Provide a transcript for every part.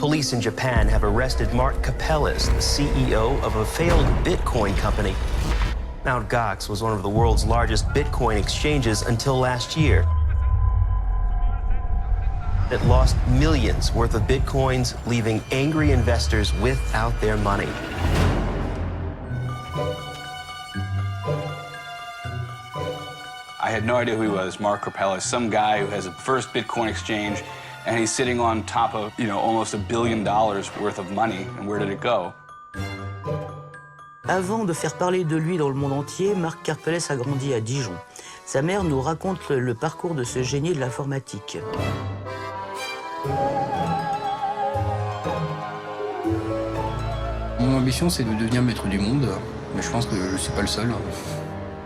Police in Japan have arrested Mark Karpeles, the CEO of a failed Bitcoin company. Mt. Gox was one of the world's largest Bitcoin exchanges until last year. It lost millions worth of Bitcoins, leaving angry investors without their money. I had no idea who he was, Mark Karpeles, some guy who has a first Bitcoin exchange, and he's sitting on top of, almost $1 billion worth of money. And where did it go? Avant de faire parler de lui dans le monde entier, Mark Karpeles a grandi à Dijon. Sa mère nous raconte le parcours de ce génie de l'informatique. Mon ambition, c'est de devenir maître du monde, mais je pense que je ne suis pas le seul.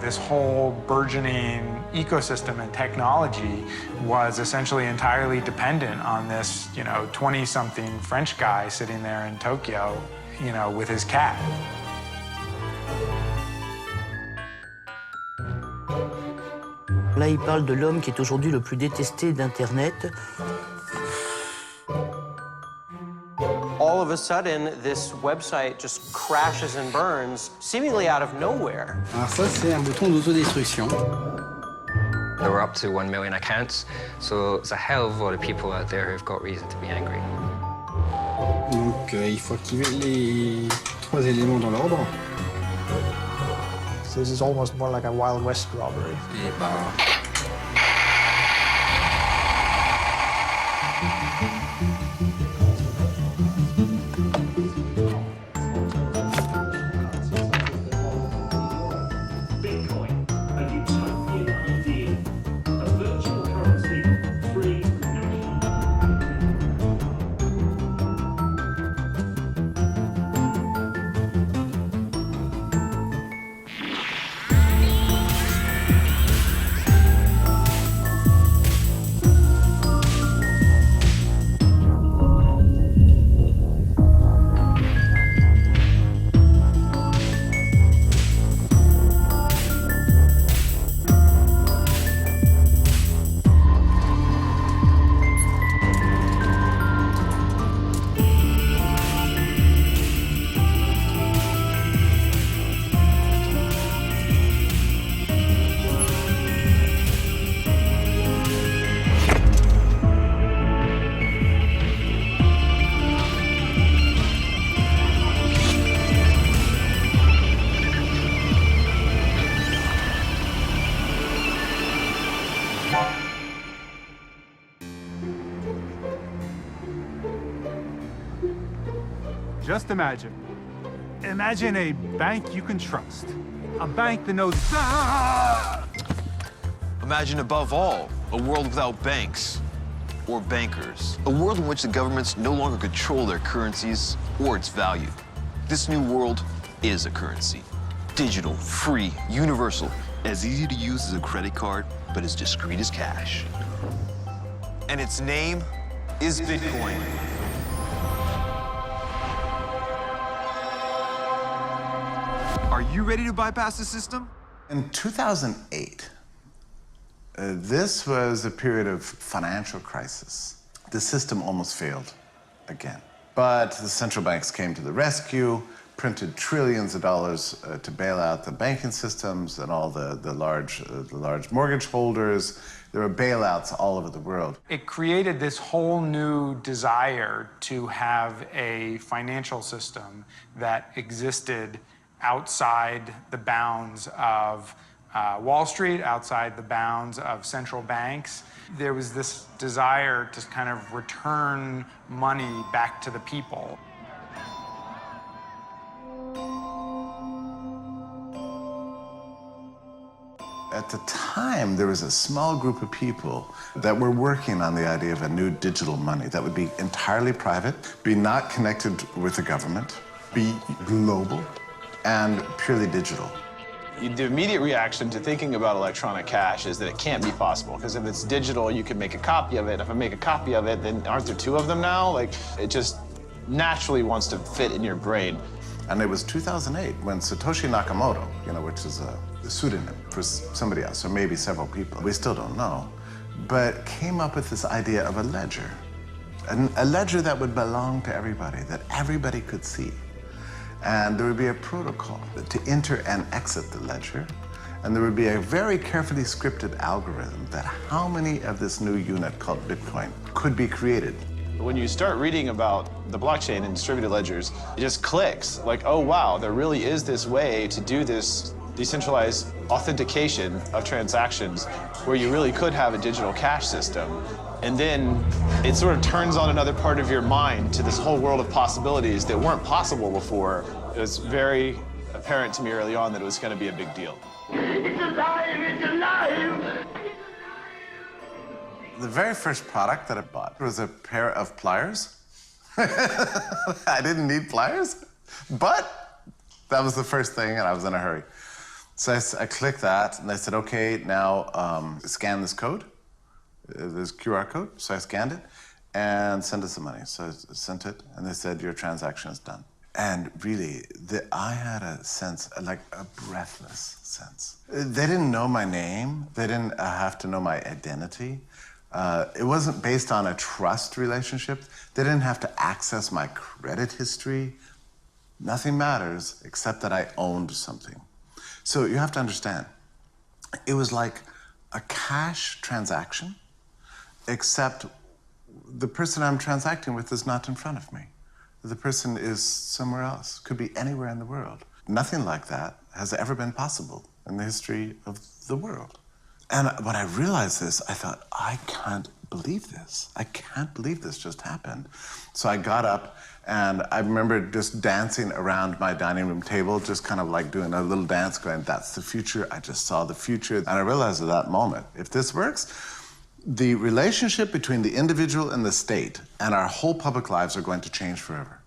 This whole burgeoning ecosystem and technology was essentially entirely dependent on this, 20-something French guy sitting there in Tokyo, with his cat. Là, il parle de l'homme qui est aujourd'hui le plus détesté d'Internet. All of a sudden, this website just crashes and burns, seemingly out of nowhere. Alors ça, c'est un bouton d'autodestruction. There were up to 1 million accounts, so there's a hell of a lot of people out there who've got reason to be angry. Donc, il faut activer les 3 éléments dans l'ordre. This is almost more like a Wild West robbery. Et ben... Just imagine a bank you can trust. A bank that knows... Imagine, above all, a world without banks or bankers. A world in which the governments no longer control their currencies or its value. This new world is a currency. Digital, free, universal, as easy to use as a credit card, but as discreet as cash. And its name is Bitcoin. Are you ready to bypass the system? In 2008, this was a period of financial crisis. The system almost failed again. But the central banks came to the rescue, printed trillions of dollars to bail out the banking systems and all the large mortgage holders. There were bailouts all over the world. It created this whole new desire to have a financial system that existed outside the bounds of Wall Street, outside the bounds of central banks. There was this desire to kind of return money back to the people. At the time, there was a small group of people that were working on the idea of a new digital money that would be entirely private, be not connected with the government, be global, and purely digital. The immediate reaction to thinking about electronic cash is that it can't be possible, because if it's digital, you can make a copy of it. If I make a copy of it, then aren't there two of them now? Like, it just naturally wants to fit in your brain. And it was 2008 when Satoshi Nakamoto, which is a pseudonym for somebody else, or maybe several people, we still don't know, but came up with this idea of a ledger. A ledger that would belong to everybody, that everybody could see. And there would be a protocol to enter and exit the ledger. And there would be a very carefully scripted algorithm that how many of this new unit called Bitcoin could be created. When you start reading about the blockchain and distributed ledgers, it just clicks. Like, oh wow, there really is this way to do this decentralized authentication of transactions where you really could have a digital cash system. And then it sort of turns on another part of your mind to this whole world of possibilities that weren't possible before. It was very apparent to me early on that it was going to be a big deal. It's alive! It's alive! The very first product that I bought was a pair of pliers. I didn't need pliers, but that was the first thing, and I was in a hurry. So I clicked that, and they said, okay, now scan this code. This QR code. So I scanned it, and send us the money. So I sent it, and they said, your transaction is done. And really, I had a sense, like a breathless sense. They didn't know my name. They didn't have to know my identity. It wasn't based on a trust relationship. They didn't have to access my credit history. Nothing matters except that I owned something. So you have to understand, it was like a cash transaction, except the person I'm transacting with is not in front of me. The person is somewhere else, could be anywhere in the world. Nothing like that has ever been possible in the history of the world. And when I realized this, I thought, I can't believe this. I can't believe this just happened. So I got up, and I remember just dancing around my dining room table, just kind of like doing a little dance, going, that's the future. I just saw the future. And I realized at that moment, if this works, the relationship between the individual and the state and our whole public lives are going to change forever.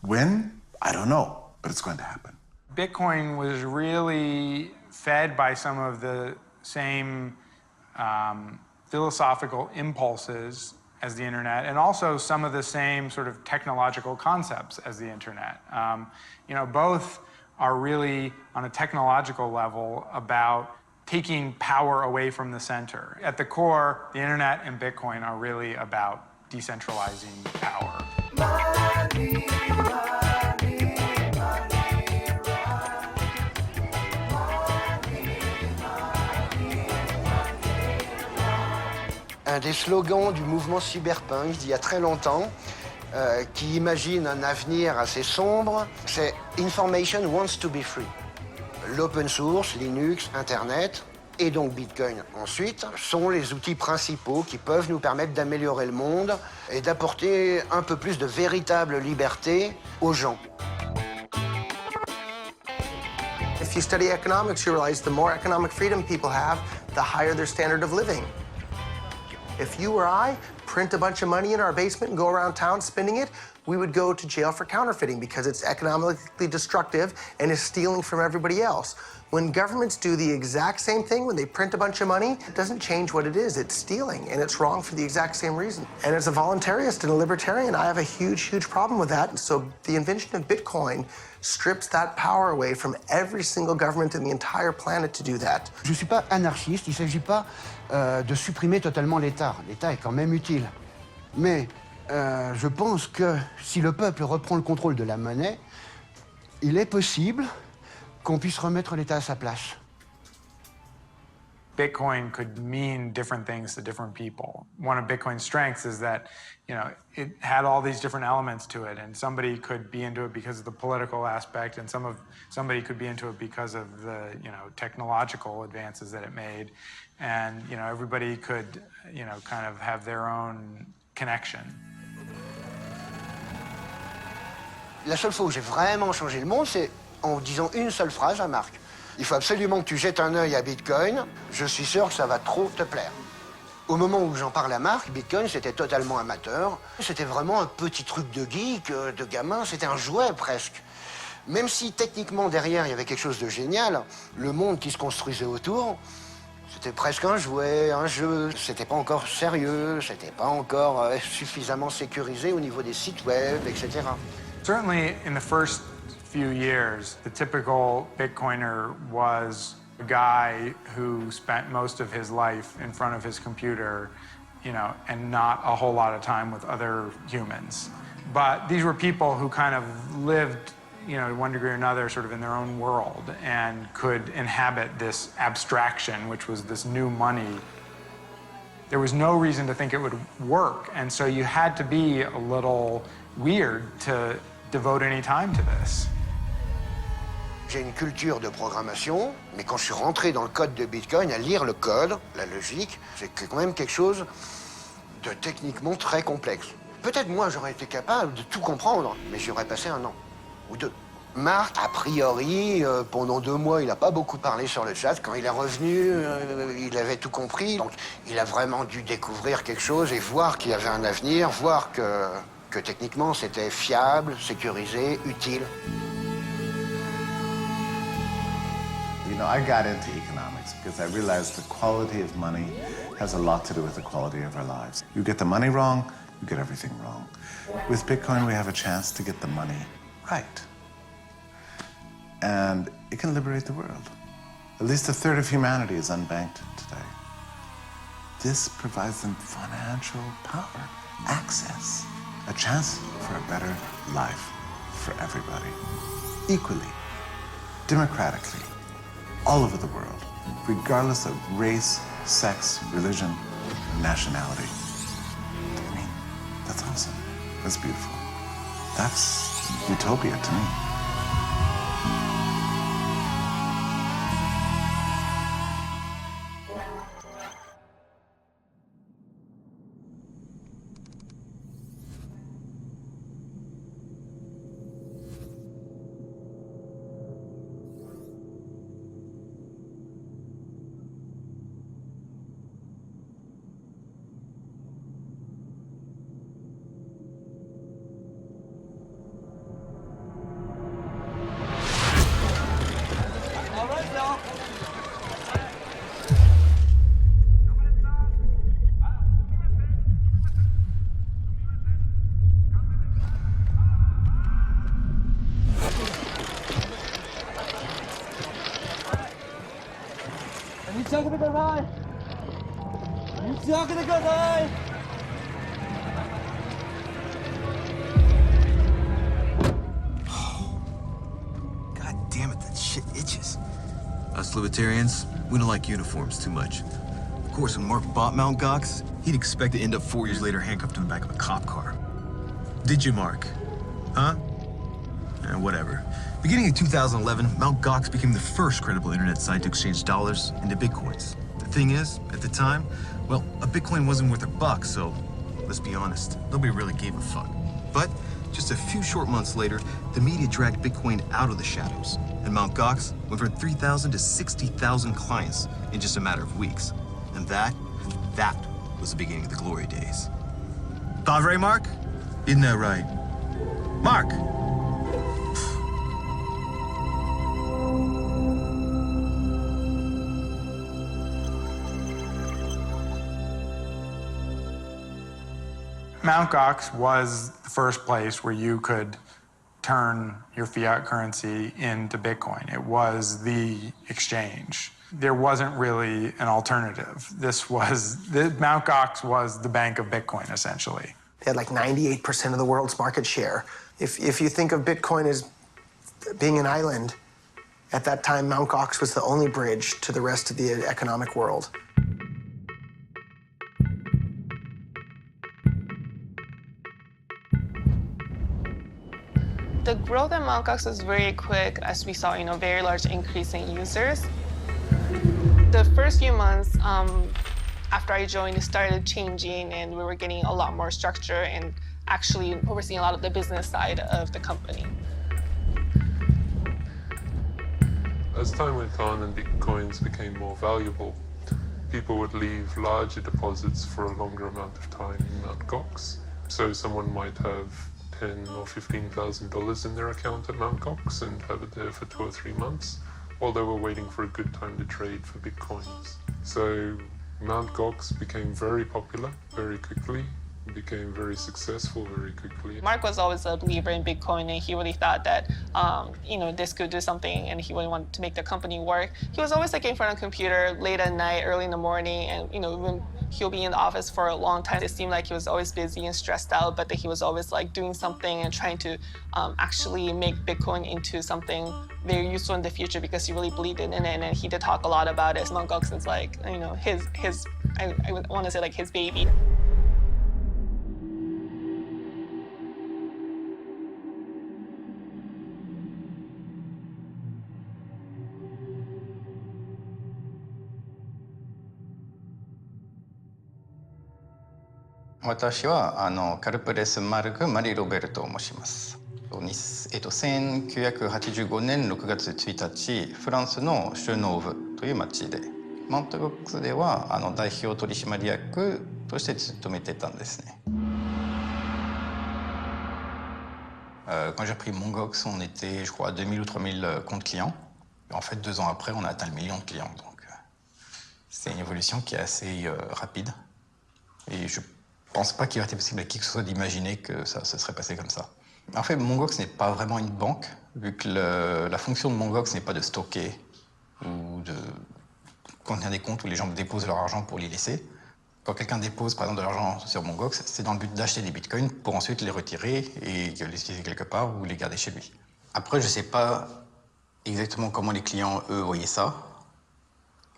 When? I don't know, but it's going to happen. Bitcoin was really fed by some of the same philosophical impulses as the internet, and also some of the same sort of technological concepts as the internet. You know, both are really, on a technological level, about taking power away from the center. At the core, the internet and Bitcoin are really about decentralizing power. Un des slogans du mouvement cyberpunk d'il y a très longtemps, qui imagine un avenir assez sombre, c'est « Information wants to be free ». L'open source, Linux, Internet, et donc Bitcoin ensuite, sont les outils principaux qui peuvent nous permettre d'améliorer le monde et d'apporter un peu plus de véritable liberté aux gens. If you study economics, you realize the more economic freedom people have, the higher their standard of living. If you or I print a bunch of money in our basement and go around town spending it, we would go to jail for counterfeiting because it's economically destructive and is stealing from everybody else. When governments do the exact same thing, when they print a bunch of money, it doesn't change what it is. It's stealing, and it's wrong for the exact same reason. And as a voluntarist and a libertarian, I have a huge, huge problem with that. So the invention of Bitcoin strips that power away from every single government in the entire planet to do that. Je ne suis pas anarchiste, il ne s'agit pas de supprimer totalement l'État. L'État est quand même utile. Mais je pense que si le peuple reprend le contrôle de la monnaie, il est possible qu'on puisse remettre l'État à sa place. Bitcoin could mean different things to different people. One of Bitcoin's strengths is that, you know, it had all these different elements to it, and somebody could be into it because of the political aspect, and somebody could be into it because of the, you know, technological advances that it made, and, you know, everybody could, you know, kind of have their own connection. La seule fois où j'ai vraiment changé le monde, c'est en disant une seule phrase à Marc. Il faut absolument que tu jettes un œil à Bitcoin. Je suis sûr que ça va trop te plaire. Au moment où j'en parle à Marc, Bitcoin, c'était totalement amateur. C'était vraiment un petit truc de geek, de gamin. C'était un jouet, presque. Même si, techniquement, derrière, il y avait quelque chose de génial, le monde qui se construisait autour, c'était presque un jouet, un jeu. C'était pas encore sérieux, c'était pas encore suffisamment sécurisé au niveau des sites web, etc. Certainly, in the first few years, the typical Bitcoiner was a guy who spent most of his life in front of his computer and not a whole lot of time with other humans. But these were people who kind of lived, to one degree or another, sort of in their own world and could inhabit this abstraction, which was this new money. There was no reason to think it would work, and so you had to be a little weird to devote any time to this. J'ai une culture de programmation, mais quand je suis rentré dans le code de Bitcoin, à lire le code, la logique, c'est quand même quelque chose de techniquement très complexe. Peut-être moi j'aurais été capable de tout comprendre, mais j'y aurais passé 1 an ou 2. Marc, a priori, pendant 2 mois, il n'a pas beaucoup parlé sur le chat. Quand il est revenu, il avait tout compris. Donc il a vraiment dû découvrir quelque chose et voir qu'il y avait un avenir, voir que techniquement c'était fiable, sécurisé, utile. I got into economics because I realized the quality of money has a lot to do with the quality of our lives. You get the money wrong, you get everything wrong. With Bitcoin, we have a chance to get the money right. And it can liberate the world. At least 1/3 of humanity is unbanked today. This provides them financial power, access, a chance for a better life for everybody, equally, democratically, all over the world, regardless of race, sex, religion, or nationality. I mean, that's awesome. That's beautiful. That's utopia to me. God damn it, that shit itches. Us libertarians, we don't like uniforms too much. Of course, when Mark bought Mt. Gox, he'd expect to end up 4 years later handcuffed to the back of a cop car. Did you, Mark? Huh? Whatever. Beginning in 2011, Mt. Gox became the first credible internet site to exchange dollars into bitcoins. The thing is, at the time, well, a bitcoin wasn't worth $1, so let's be honest, nobody really gave a fuck. But just a few short months later, the media dragged Bitcoin out of the shadows, and Mt. Gox went from 3,000 to 60,000 clients in just a matter of weeks. And that was the beginning of the glory days. Thought right, Mark? Isn't that right? Mark! Mt. Gox was the first place where you could turn your fiat currency into Bitcoin. It was the exchange. There wasn't really an alternative. Mt. Gox was the bank of Bitcoin, essentially. They had like 98% of the world's market share. If you think of Bitcoin as being an island, at that time, Mt. Gox was the only bridge to the rest of the economic world. The growth at Mt. Gox was very quick, as we saw, very large increase in users. The first few months after I joined, it started changing, and we were getting a lot more structure and actually overseeing a lot of the business side of the company. As time went on and Bitcoins became more valuable, people would leave larger deposits for a longer amount of time in Mt. Gox. So someone might have $10,000 or $15,000 in their account at Mt. Gox and have it there for 2 or 3 months while they were waiting for a good time to trade for Bitcoins. So Mt. Gox became very popular very quickly, became very successful very quickly. Mark was always a believer in Bitcoin, and he really thought that, this could do something, and he really wanted to make the company work. He was always in front of a computer late at night, early in the morning, and, even He'll be in the office for a long time. It seemed like he was always busy and stressed out, but that he was always like doing something and trying to actually make Bitcoin into something very useful in the future because he really believed in it. And he did talk a lot about it. Mt. Gox is like, you know, I want to say like his baby. Karpeles マルク・マリロベルと申します。1985年6月1日、フランスのシュノーブという町で、マウントゴックスでは代表取締役として勤めてたんですね。Quand j'ai pris Mt. Gox, on était, je crois, à 2000 ou 3000 comptes clients. En fait, 2 ans après, on a atteint le million de clients. Donc, c'est une évolution qui est assez rapide. Et je pense pas qu'il aurait été possible à qui que ce soit d'imaginer que ça se serait passé comme ça. En fait, Mt. Gox n'est pas vraiment une banque, vu que la fonction de Mt. Gox n'est pas de stocker ou de contenir des comptes où les gens déposent leur argent pour les laisser. Quand quelqu'un dépose, par exemple, de l'argent sur Mt. Gox, c'est dans le but d'acheter des bitcoins pour ensuite les retirer et les utiliser quelque part ou les garder chez lui. Après, je sais pas exactement comment les clients, eux, voyaient ça.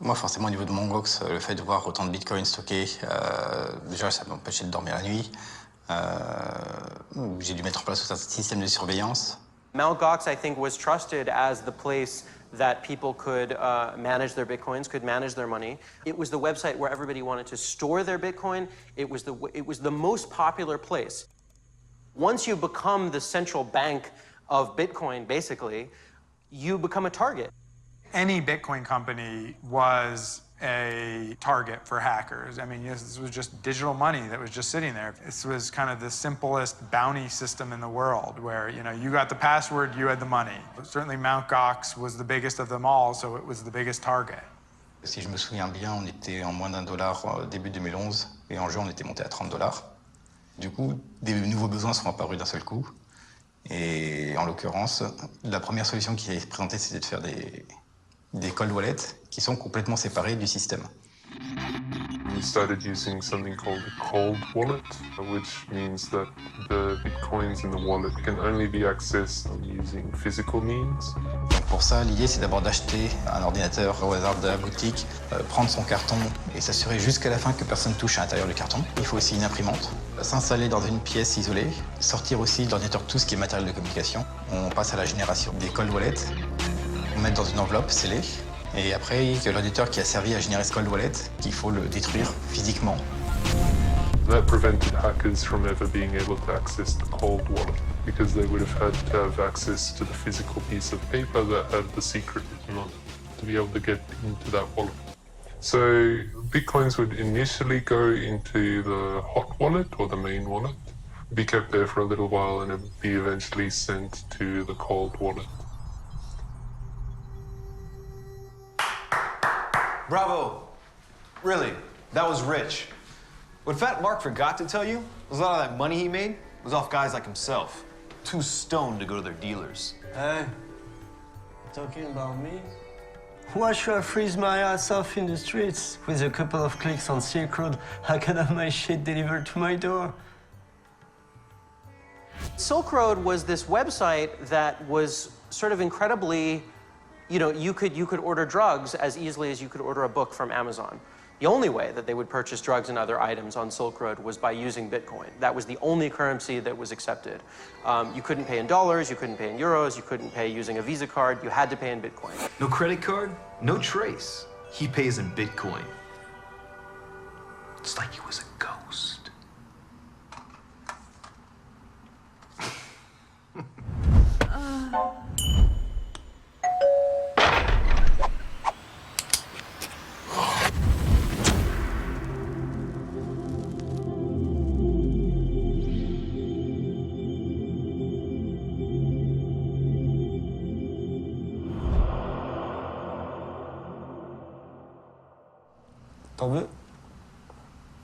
Moi, forcément, au niveau de Mt. Gox, le fait de voir autant de bitcoins stockés, déjà, ça m'empêchait de dormir la nuit. J'ai dû mettre en place tout un système de surveillance. Mt. Gox, I think, was trusted as the place that people could manage their Bitcoins, could manage their money. It was the website where everybody wanted to store their Bitcoin. It was the most popular place. Once you become the central bank of Bitcoin, basically, you become a target. Any Bitcoin company was a target for hackers. I mean, this was just digital money that was just sitting there. This was kind of the simplest bounty system in the world where, you know, you got the password, you had the money. Certainly Mt. Gox was the biggest of them all, so it was the biggest target. Si je me souviens bien, on était en moins d'$1 début 2011 et en juin, on était monté à $30. Du coup, des nouveaux besoins sont apparus d'un seul coup. Et en l'occurrence, la première solution qui est présentée, c'était de faire des cold wallets qui sont complètement séparés du système. We started using something called a cold wallet, which means that the bitcoins in the wallet can only be accessed using physical means. Donc pour ça, l'idée c'est d'abord d'acheter un ordinateur au hasard de la boutique, prendre son carton et s'assurer jusqu'à la fin que personne touche à l'intérieur du carton. Il faut aussi une imprimante, s'installer dans une pièce isolée, sortir aussi de l'ordinateur tout ce qui est matériel de communication. On passe à la génération des cold wallets, on met dans une enveloppe scellée. Et après, il y a l'auditeur qui a servi à générer ce cold wallet, qu'il faut le détruire physiquement. That prevented hackers from ever being able to access the cold wallet because they would have had to have access to the physical piece of paper that had the secret written on it to be able to get into that wallet. So bitcoins would initially go into the hot wallet or the main wallet, be kept there for a little while, and it would be eventually sent to the cold wallet. Bravo. Really, that was rich. What Fat Mark forgot to tell you was a lot of that money he made was off guys like himself, too stoned to go to their dealers. Hey, talking about me? Why should I freeze my ass off in the streets? With a couple of clicks on Silk Road, I can have my shit delivered to my door. Silk Road was this website that was sort of incredibly, you know, you could order drugs as easily as you could order a book from Amazon. The only way that they would purchase drugs and other items on Silk Road was by using Bitcoin. That was the only currency that was accepted. You couldn't pay in dollars, you couldn't pay in euros, you couldn't pay using a Visa card, you had to pay in Bitcoin. No credit card, no trace. He pays in Bitcoin. It's like he was a ghost.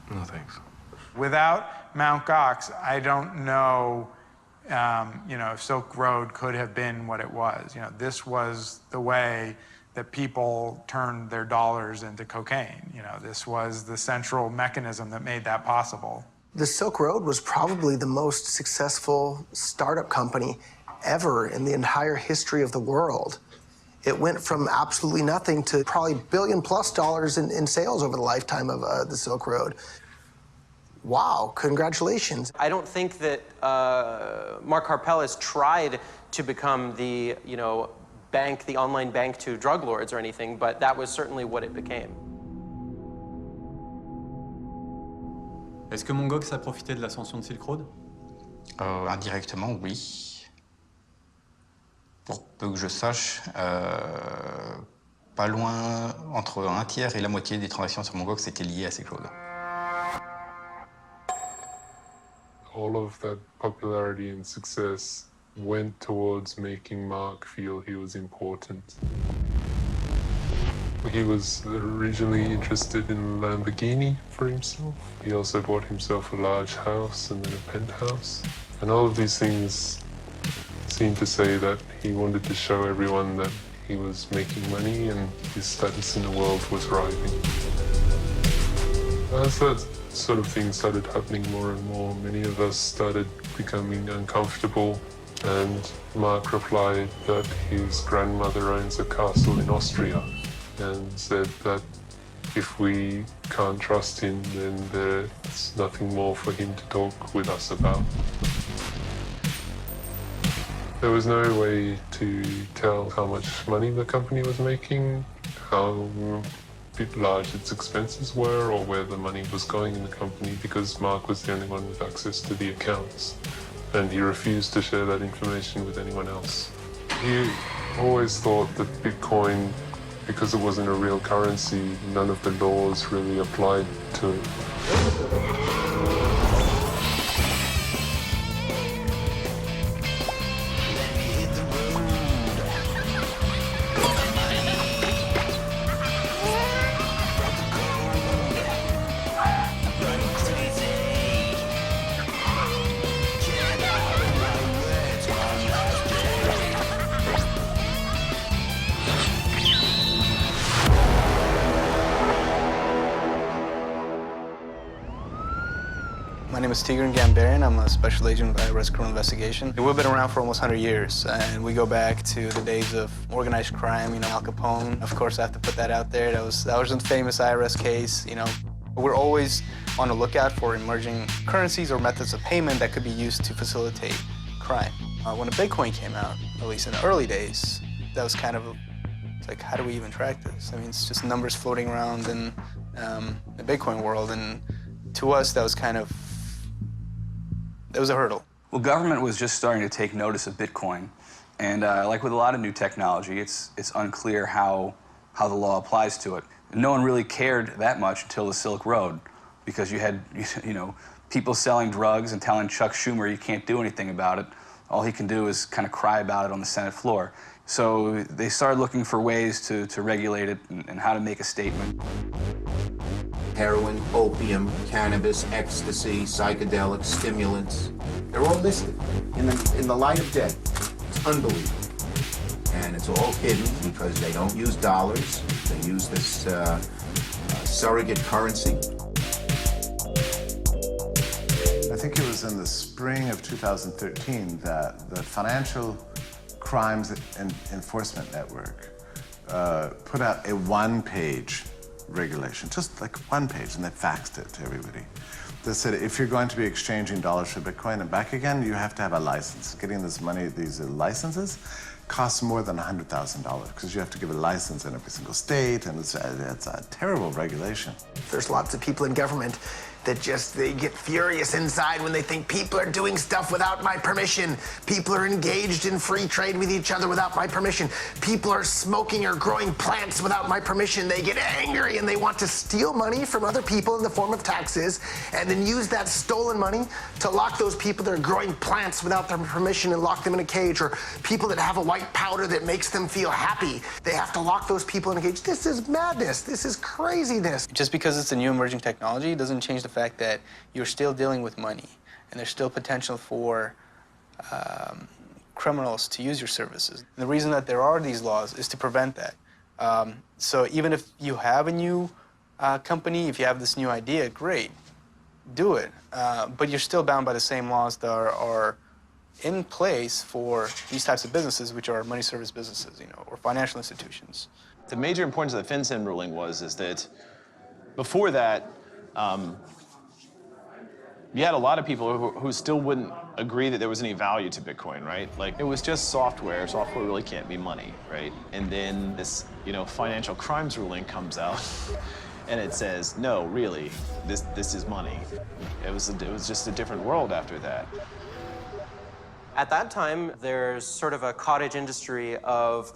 No, thanks. Without Mt. Gox, I don't know, you know, if Silk Road could have been what it was. You know, this was the way that people turned their dollars into cocaine. You know, this was the central mechanism that made that possible. The Silk Road was probably the most successful startup company ever in the entire history of the world. It went from absolutely nothing to probably $1 billion+ in sales over the lifetime of the Silk Road. Wow, congratulations. I don't think that Mark Karpeles tried to become the, you know, bank, the online bank to drug lords or anything, but that was certainly what it became. Est-ce que Mongox a profité de l'ascension de Silk Road? Indirectement, oui. Pour peu que je sache, pas loin, entre un tiers et la moitié des transactions sur Mongox étaient liées à Silk Road. All of that popularity and success went towards making Mark feel he was important. He was originally interested in Lamborghini for himself. He also bought himself a large house and then a penthouse. And all of these things seem to say that he wanted to show everyone that he was making money and his status in the world was rising. As that sort of thing started happening more and more, many of us started becoming uncomfortable, and Mark replied that his grandmother owns a castle in Austria and said that if we can't trust him, then there's nothing more for him to talk with us about. There was no way to tell how much money the company was making, how large its expenses were, or where the money was going in the company, because Mark was the only one with access to the accounts, and he refused to share that information with anyone else. He always thought that Bitcoin, because it wasn't a real currency, none of the laws really applied to it. My name is Tigran Gambarian. I'm a special agent with IRS Criminal Investigation. We've been around for almost 100 years, and we go back to the days of organized crime, you know, Al Capone. Of course, I have to put that out there. That was a famous IRS case, you know. We're always on the lookout for emerging currencies or methods of payment that could be used to facilitate crime. When the Bitcoin came out, at least in the early days, that was kind of, it's like, how do we even track this? I mean, it's just numbers floating around in the Bitcoin world, and to us, that was kind of, it was a hurdle. Well, government was just starting to take notice of Bitcoin, and like with a lot of new technology, it's unclear how the law applies to it. No one really cared that much until the Silk Road, because you had people selling drugs and telling Chuck Schumer you can't do anything about it. All he can do is kind of cry about it on the Senate floor. So they started looking for ways to regulate it and how to make a statement. Heroin, opium, cannabis, ecstasy, psychedelics, stimulants. They're all listed in the light of day. It's unbelievable. And it's all hidden because they don't use dollars. They use this surrogate currency. I think it was in the spring of 2013 that the Financial Crimes Enforcement Network put out a one-page regulation, just like one page, and they faxed it to everybody. They said if you're going to be exchanging dollars for Bitcoin and back again, you have to have a license. Getting this money, these licenses, costs more than $100,000 because you have to give a license in every single state, and it's a terrible regulation. There's lots of people in government that they get furious inside when they think people are doing stuff without my permission. People are engaged in free trade with each other without my permission. People are smoking or growing plants without my permission. They get angry and they want to steal money from other people in the form of taxes and then use that stolen money to lock those people that are growing plants without their permission and lock them in a cage, or people that have a white powder that makes them feel happy. They have to lock those people in a cage. This is madness. This is craziness. Just because it's a new emerging technology doesn't change the fact that you're still dealing with money, and there's still potential for criminals to use your services. And the reason that there are these laws is to prevent that. So even if you have a new company, if you have this new idea, great, do it. But you're still bound by the same laws that are in place for these types of businesses, which are money service businesses, or financial institutions. The major importance of the FinCEN ruling is that before that, you had a lot of people who still wouldn't agree that there was any value to Bitcoin, right? Like, it was just software. Software really can't be money, right? And then this, financial crimes ruling comes out, and it says, no, really, this is money. It was just a different world after that. At that time, there's sort of a cottage industry of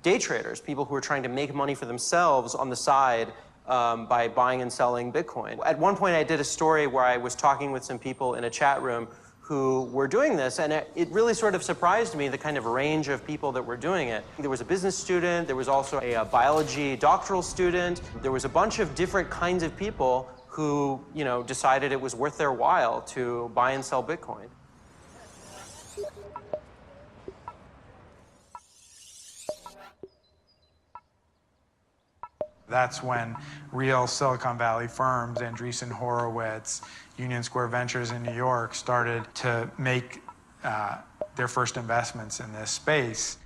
day traders, people who are trying to make money for themselves on the side by buying and selling Bitcoin. At one point, I did a story where I was talking with some people in a chat room who were doing this, and it really sort of surprised me, the kind of range of people that were doing it. There was a business student, there was also a biology doctoral student, there was a bunch of different kinds of people who, decided it was worth their while to buy and sell Bitcoin. That's when real Silicon Valley firms, Andreessen Horowitz, Union Square Ventures in New York, started to make their first investments in this space.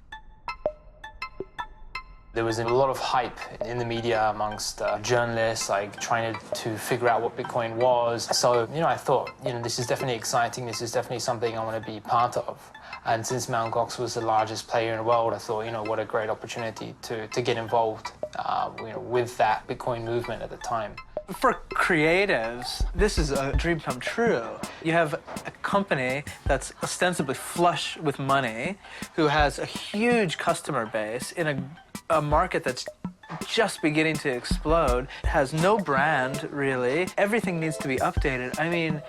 There was a lot of hype in the media amongst journalists, trying to figure out what Bitcoin was. So, I thought, this is definitely exciting. This is definitely something I want to be part of. And since Mt. Gox was the largest player in the world, I thought, what a great opportunity to get involved, with that Bitcoin movement at the time. For creatives, this is a dream come true. You have a company that's ostensibly flush with money, who has a huge customer base in a market that's just beginning to explode, has no brand, really. Everything needs to be updated. I mean,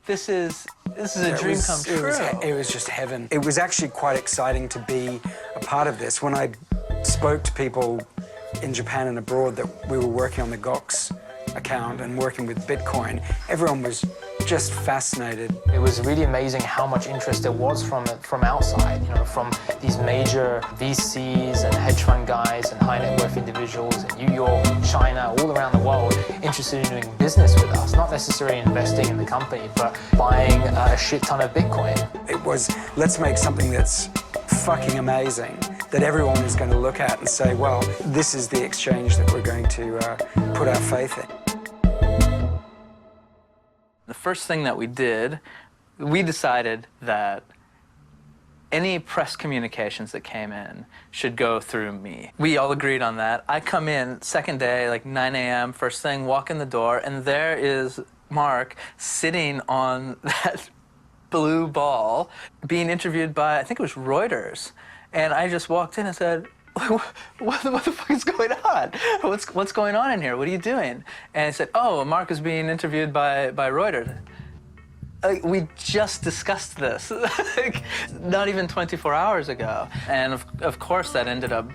this is a dream come true. It was just heaven. It was actually quite exciting to be a part of this. When I spoke to people in Japan and abroad that we were working on the Gox account and working with Bitcoin, everyone was just fascinated. It was really amazing how much interest there was from outside, from these major VCs and hedge fund guys and high net worth individuals in New York, China, all around the world, interested in doing business with us, not necessarily investing in the company, but buying a shit ton of Bitcoin. It was, let's make something that's fucking amazing, that everyone is going to look at and say, well, this is the exchange that we're going to put our faith in. The first thing that we did, we decided that any press communications that came in should go through me. We all agreed on that. I come in, second day, like 9 a.m., first thing, walk in the door, and there is Mark sitting on that blue ball, being interviewed by, I think it was Reuters. And I just walked in and said, what the fuck is going on? What's going on in here? What are you doing? And he said, oh, Mark is being interviewed by Reuters. We just discussed this, not even 24 hours ago. And of course that ended up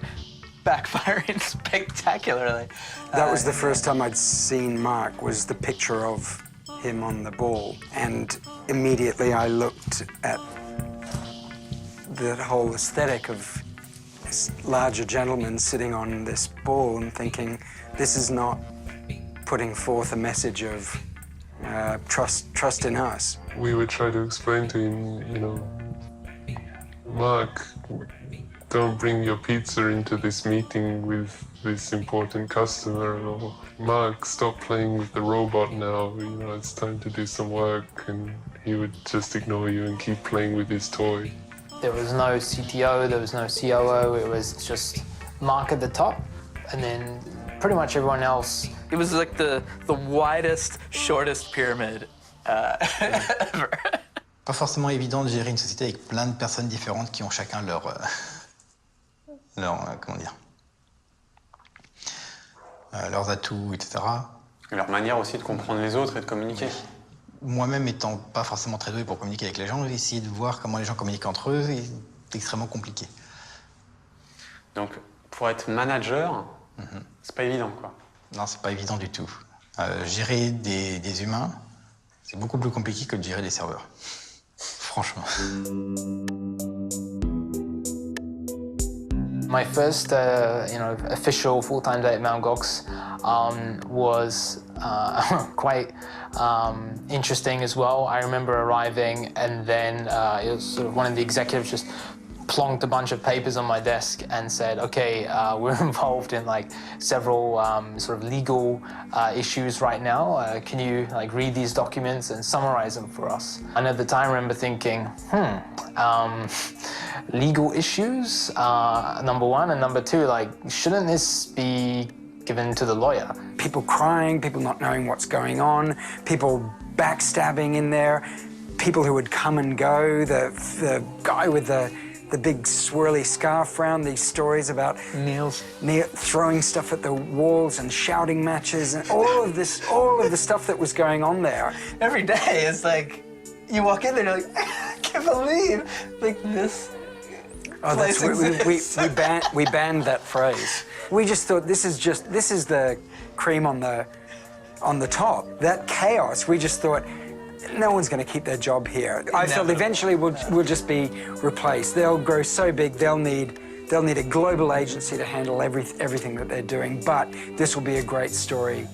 backfiring spectacularly. That was the first time I'd seen Mark, was the picture of him on the ball. And immediately I looked at the whole aesthetic of this larger gentleman sitting on this ball and thinking, this is not putting forth a message of trust in us. We would try to explain to him, Mark, don't bring your pizza into this meeting with this important customer. Or, Mark, stop playing with the robot now. It's time to do some work. And he would just ignore you and keep playing with his toy. There was no CTO, there was no COO, it was just Mark at the top, and then pretty much everyone else. It was like the widest, shortest pyramid ever. Pas forcément évident de gérer une société avec plein de personnes différentes qui ont chacun leurs atouts, etc. Et leur manière aussi de comprendre les autres et de communiquer. Moi-même étant pas forcément très doué pour communiquer avec les gens, j'ai essayé de voir comment les gens communiquent entre eux, et c'est extrêmement compliqué. Donc, pour être manager, c'est pas évident, quoi. Non, c'est pas évident du tout. Gérer des humains, c'est beaucoup plus compliqué que de gérer des serveurs. Franchement. My first, official full-time day at Mt. Gox was quite interesting as well. I remember arriving, and then it was sort of one of the executives just plonked a bunch of papers on my desk and said, okay, we're involved in like several sort of legal issues right now. Can you like read these documents and summarize them for us? And at the time I remember thinking, legal issues, number one, and number two, like, shouldn't this be given to the lawyer? People crying, people not knowing what's going on, people backstabbing in there, people who would come and go, the guy with the big swirly scarf around, these stories about Neil throwing stuff at the walls and shouting matches, and all of the stuff that was going on there. Every day, it's like, you walk in there and you're like, I can't believe, like, this. Oh, we banned that phrase. We just thought this is the cream on the top. That chaos, we just thought, no one's going to keep their job here. I felt eventually we'll just be replaced. They'll grow so big, they'll need a global agency to handle everything that they're doing, but this will be a great story.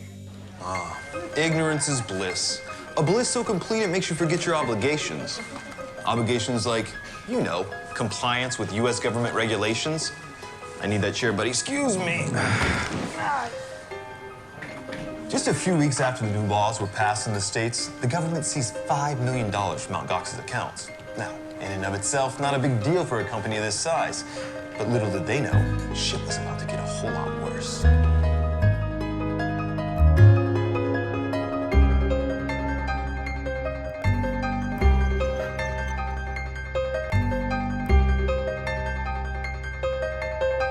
Ignorance is bliss. A bliss so complete it makes you forget your obligations. Obligations like, compliance with U.S. government regulations. I need that chair, buddy. Excuse me. Just a few weeks after the new laws were passed in the States, the government seized $5 million from Mt. Gox's accounts. Now, in and of itself, not a big deal for a company of this size. But little did they know, shit was about to get a whole lot worse.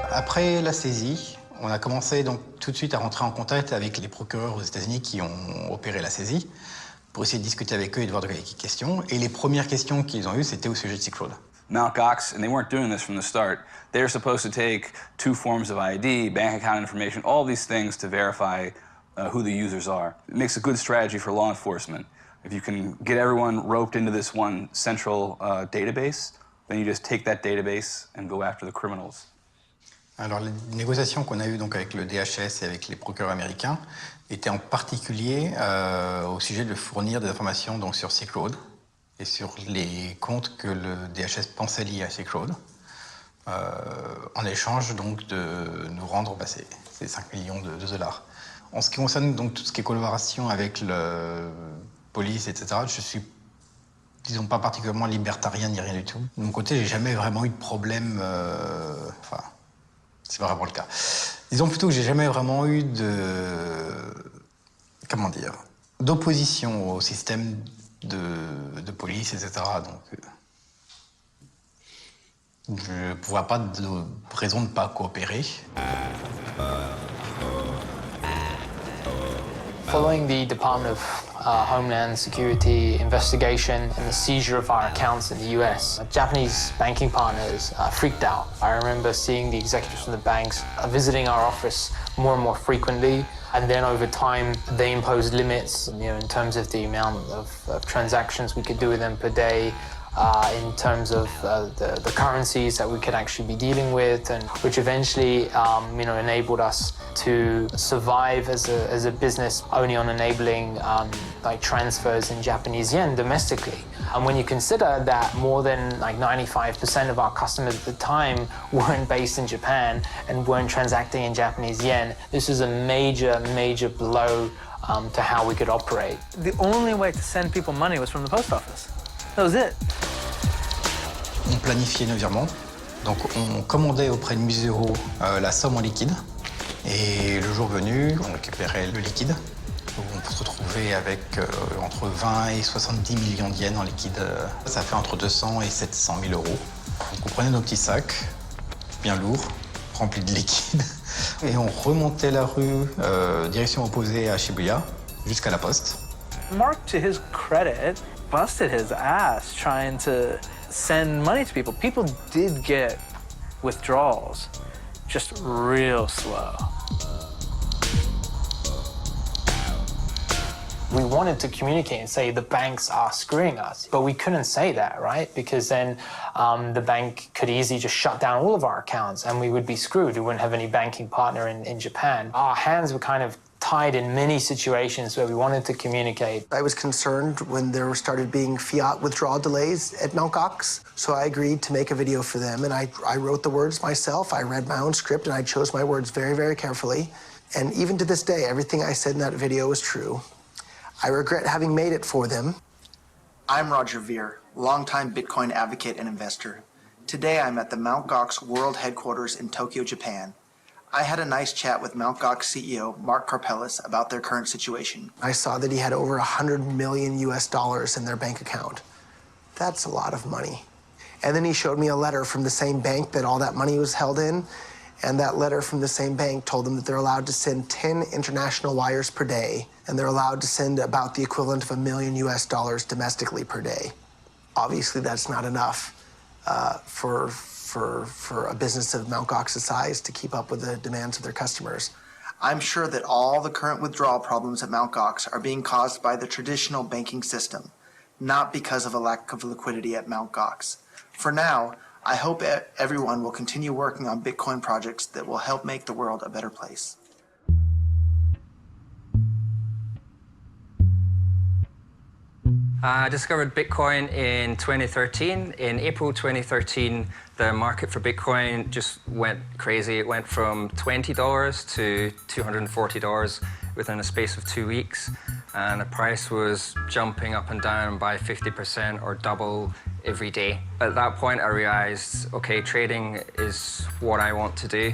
Après la saisie, on a commencé donc tout de suite à rentrer en contact avec les procureurs aux États-Unis qui ont opéré la saisie pour essayer de discuter avec eux et de voir de quelles questions. Et les premières questions qu'ils ont eues, c'était au sujet de Silk Road. Mt. Gox, and they weren't doing this from the start, they're supposed to take 2 forms of ID, bank account information, all these things to verify who the users are. It makes a good strategy for law enforcement. If you can get everyone roped into this one central database, then you just take that database and go after the criminals. Alors, les négociations qu'on a eues donc avec le DHS et avec les procureurs américains étaient en particulier au sujet de fournir des informations donc, sur Silk Road et sur les comptes que le DHS pensait liés à Silk Road, en échange donc de nous rendre ces 5 millions de dollars. En ce qui concerne donc tout ce qui est collaboration avec la police, etc., je suis, disons, pas particulièrement libertarien ni rien du tout. De mon côté, j'ai jamais vraiment eu de problème. C'est pas vraiment le cas. Disons plutôt que j'ai jamais vraiment eu d'opposition au système de police, etc. Donc, je ne vois pas de raison de ne pas coopérer. Following the Department of Homeland Security investigation and the seizure of our accounts in the US, Japanese banking partners freaked out. I remember seeing the executives from the banks visiting our office more and more frequently, and then over time they imposed limits, in terms of the amount of transactions we could do with them per day, in terms of the currencies that we could actually be dealing with, and which eventually enabled us to survive as a business only on enabling like transfers in Japanese yen domestically. And when you consider that more than like 95% of our customers at the time weren't based in Japan and weren't transacting in Japanese yen, this is a major, major blow to how we could operate. The only way to send people money was from the post office. That was it. On planifiait nos virements, donc on commandait auprès de Museo la somme en liquide, et le jour venu, on récupérait le liquide. Donc on se retrouvait avec entre 20 et 70 millions de yens en liquide. Ça fait entre 200 et 700 000 euros. Donc on prenait nos petits sacs, bien lourds, remplis de liquide, et on remontait la rue, direction opposée à Shibuya, jusqu'à la poste. Mark, to his credit, busted his ass trying to send money to people. People did get withdrawals, just real slow. We wanted to communicate and say the banks are screwing us, but we couldn't say that, right? Because then the bank could easily just shut down all of our accounts and we would be screwed. We wouldn't have any banking partner in Japan. Our hands were kind of tied in many situations where we wanted to communicate. I was concerned when there started being fiat withdrawal delays at Mt. Gox, so I agreed to make a video for them, and I wrote the words myself. I read my own script, and I chose my words very, very carefully. And even to this day, everything I said in that video is true. I regret having made it for them. I'm Roger Veer, longtime Bitcoin advocate and investor. Today, I'm at the Mt. Gox World Headquarters in Tokyo, Japan. I had a nice chat with Mt. Gox CEO Mark Karpeles about their current situation. I saw that he had over $100 million in their bank account. That's a lot of money. And then he showed me a letter from the same bank that all that money was held in, and that letter from the same bank told them that they're allowed to send 10 international wires per day, and they're allowed to send about the equivalent of $1 million domestically per day. Obviously, that's not enough for a business of Mt. Gox's size to keep up with the demands of their customers. I'm sure that all the current withdrawal problems at Mt. Gox are being caused by the traditional banking system, not because of a lack of liquidity at Mt. Gox. For now, I hope everyone will continue working on Bitcoin projects that will help make the world a better place. I discovered Bitcoin in 2013. In April 2013, the market for Bitcoin just went crazy. It went from $20 to $240 within a space of 2 weeks. And the price was jumping up and down by 50% or double every day. At that point, I realized, okay, trading is what I want to do.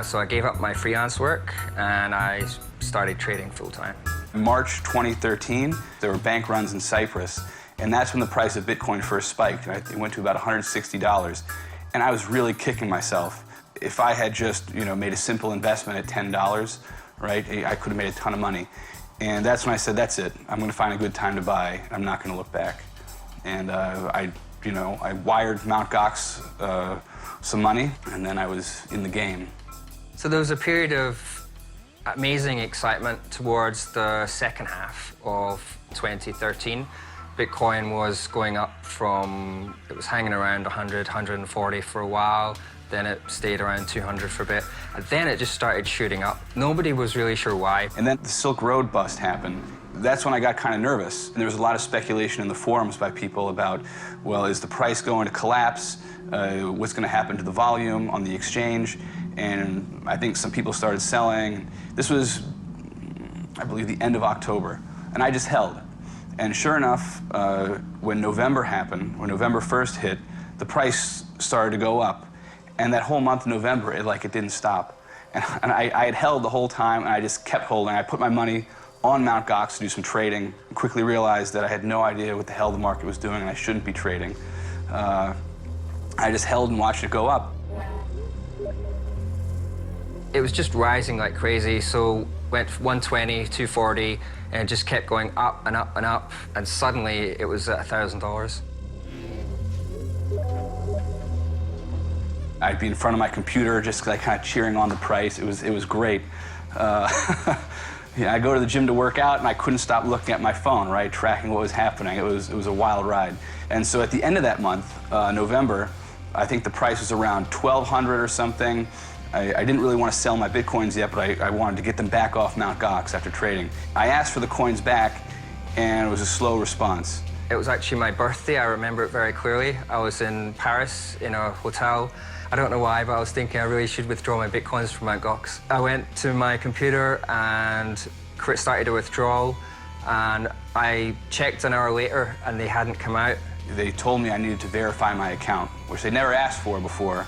So I gave up my freelance work and I started trading full-time. In March 2013, there were bank runs in Cyprus, and that's when the price of Bitcoin first spiked. It went to about $160, and I was really kicking myself. If I had just, made a simple investment at $10, right, I could have made a ton of money. And that's when I said, that's it. I'm going to find a good time to buy. I'm not going to look back. And I wired Mt. Gox some money, and then I was in the game. So there was a period of amazing excitement towards the second half of 2013. Bitcoin was going up from, it was hanging around 100, 140 for a while, then it stayed around 200 for a bit, and then it just started shooting up. Nobody was really sure why. And then the Silk Road bust happened. That's when I got kind of nervous. And there was a lot of speculation in the forums by people about, well, is the price going to collapse? What's going to happen to the volume on the exchange? And I think some people started selling. This was, I believe, the end of October. And I just held. And sure enough, when November happened, when November 1st hit, the price started to go up. And that whole month of November, it didn't stop. And I had held the whole time, and I just kept holding. I put my money on Mt. Gox to do some trading. Quickly realized that I had no idea what the hell the market was doing, and I shouldn't be trading. I just held and watched it go up. It was just rising like crazy, so went 120, 240, and it just kept going up and up and up, and suddenly it was at $1,000. I'd be in front of my computer just kind of cheering on the price. It was great. I go to the gym to work out, and I couldn't stop looking at my phone, right, tracking what was happening. It was a wild ride. And so at the end of that month, November, I think the price was around $1,200 or something. I didn't really want to sell my Bitcoins yet, but I wanted to get them back off Mt. Gox after trading. I asked for the coins back, and it was a slow response. It was actually my birthday. I remember it very clearly. I was in Paris in a hotel. I don't know why, but I was thinking I really should withdraw my Bitcoins from Mt. Gox. I went to my computer and started a withdrawal, and I checked an hour later, and they hadn't come out. They told me I needed to verify my account, which they never asked for before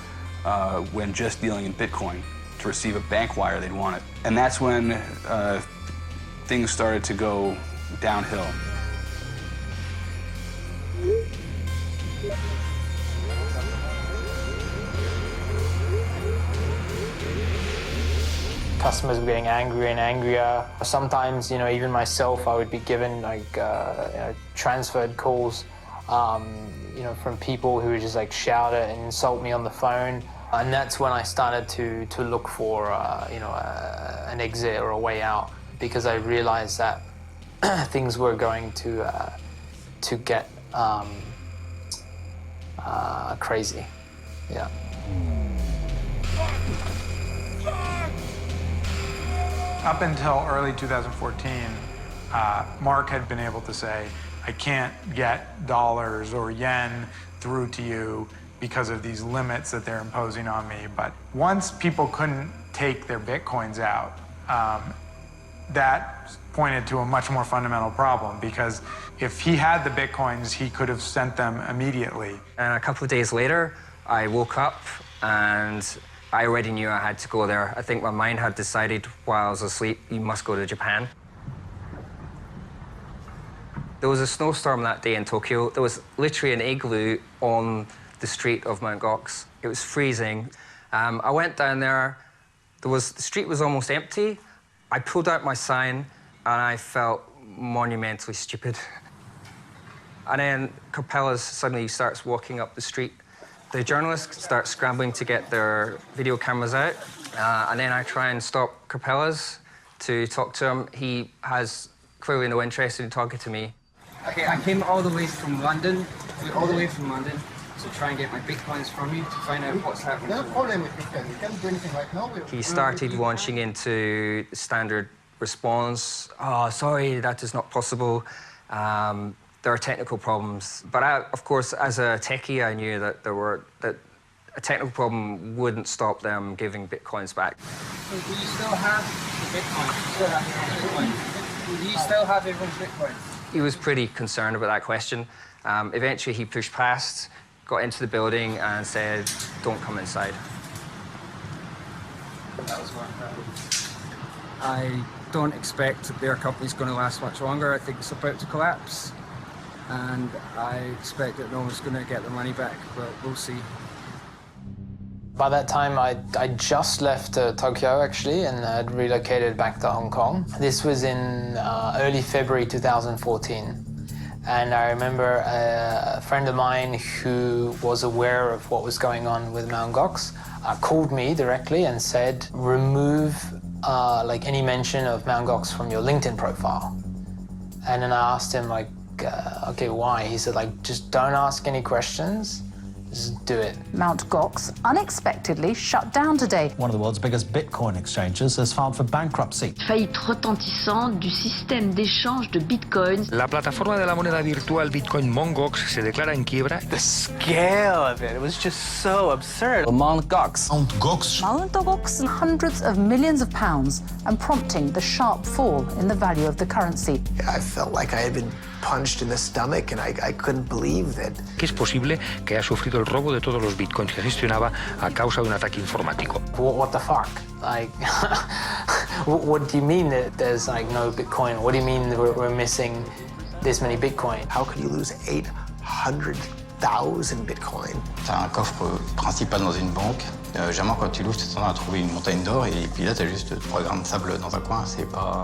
when just dealing in Bitcoin. To receive a bank wire, they'd want it. And that's when things started to go downhill. Customers were getting angrier and angrier. Sometimes, even myself, I would be given transferred calls, from people who would just shout and insult me on the phone. And that's when I started to look for, an exit or a way out, because I realized that things were going to get crazy. Yeah. Up until early 2014, Mark had been able to say, I can't get dollars or yen through to you because of these limits that they're imposing on me. But once people couldn't take their Bitcoins out, that pointed to a much more fundamental problem, because if he had the Bitcoins, he could have sent them immediately. And a couple of days later, I woke up and I already knew I had to go there. I think my mind had decided while I was asleep, you must go to Japan. There was a snowstorm that day in Tokyo. There was literally an igloo on the street of Mt. Gox. It was freezing. I went down there. The street was almost empty. I pulled out my sign and I felt monumentally stupid. And then Karpeles suddenly starts walking up the street. The journalists start scrambling to get their video cameras out. And then I try and stop Karpeles to talk to him. He has clearly no interest in talking to me. Okay, I came all the way from London, to try and get my Bitcoins from you to find out what's happening. No problem if you can. You can't do anything right now. He started launching into the standard response. Oh, sorry, that is not possible. There are technical problems. But of course, as a techie, I knew that that a technical problem wouldn't stop them giving Bitcoins back. So do you still have the Bitcoin? Do you still have everyone's Bitcoin? He was pretty concerned about that question. Eventually, he pushed past, got into the building, and said, "Don't come inside." That was one. I don't expect their company's going to last much longer. I think it's about to collapse. And I expect that no one's going to get their money back, but we'll see. By that time, I just left Tokyo, actually, and had relocated back to Hong Kong. This was in early February 2014. And I remember a friend of mine who was aware of what was going on with Mt. Gox called me directly and said, remove like any mention of Mt. Gox from your LinkedIn profile. And then I asked him, like, okay, why? He said, like, just don't ask any questions. Just do it. Mt. Gox unexpectedly shut down today. One of the world's biggest Bitcoin exchanges has filed for bankruptcy. Faillite retentissante du système d'échange de Bitcoins. La plataforma de la moneda virtual Bitcoin Mt. Gox se declara en quiebra. The scale of it was just so absurd. Mt. Gox. Mt. Gox, hundreds of millions of pounds, and prompting the sharp fall in the value of the currency. I felt like I had been punched in the stomach, and I couldn't believe that. Que es posible que haya sufrido el robo de todos los bitcoins que gestionaba a causa de un ataque informático. What the fuck? Like, what do you mean that there's like no Bitcoin? What do you mean that we're missing this many Bitcoin? How could you lose 800,000 Bitcoin? T'as un coffre principal dans une banque. Généralement, quand tu l'ouvres, tu t'attends à trouver une montagne d'or, et puis là, t'as juste 3 grammes de sable dans un coin. C'est pas...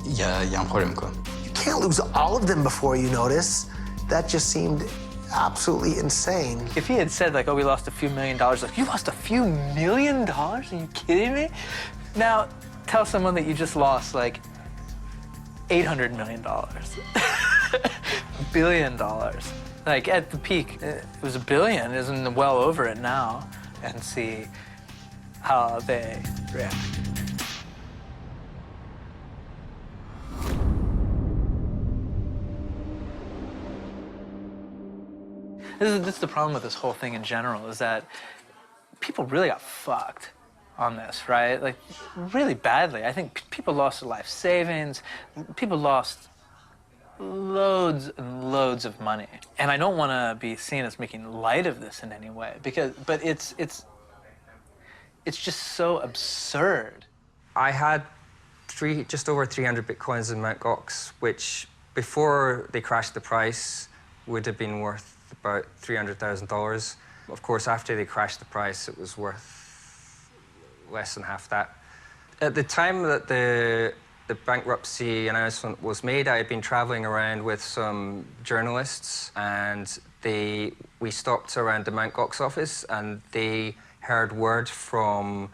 Il y a un problème, quoi. You can't lose all of them before you notice. That just seemed absolutely insane. If he had said, like, oh, we lost a few $1 million, like, you lost a few $1 million? Are you kidding me? Now, tell someone that you just lost, like, $800 million. $1 billion. Like, at the peak, it was $1 billion, isn't well over it now, and see how they react. This is the problem with this whole thing in general, is that people really got fucked on this, right? Like, really badly. I think people lost their life savings. People lost loads and loads of money. And I don't want to be seen as making light of this in any way, but it's just so absurd. I had just over 300 Bitcoins in Mt. Gox, which before they crashed the price would have been worth about $300,000. Of course, after they crashed the price, it was worth less than half that. At the time that the bankruptcy announcement was made, I had been traveling around with some journalists, and we stopped around the Mt. Gox office, and they heard word from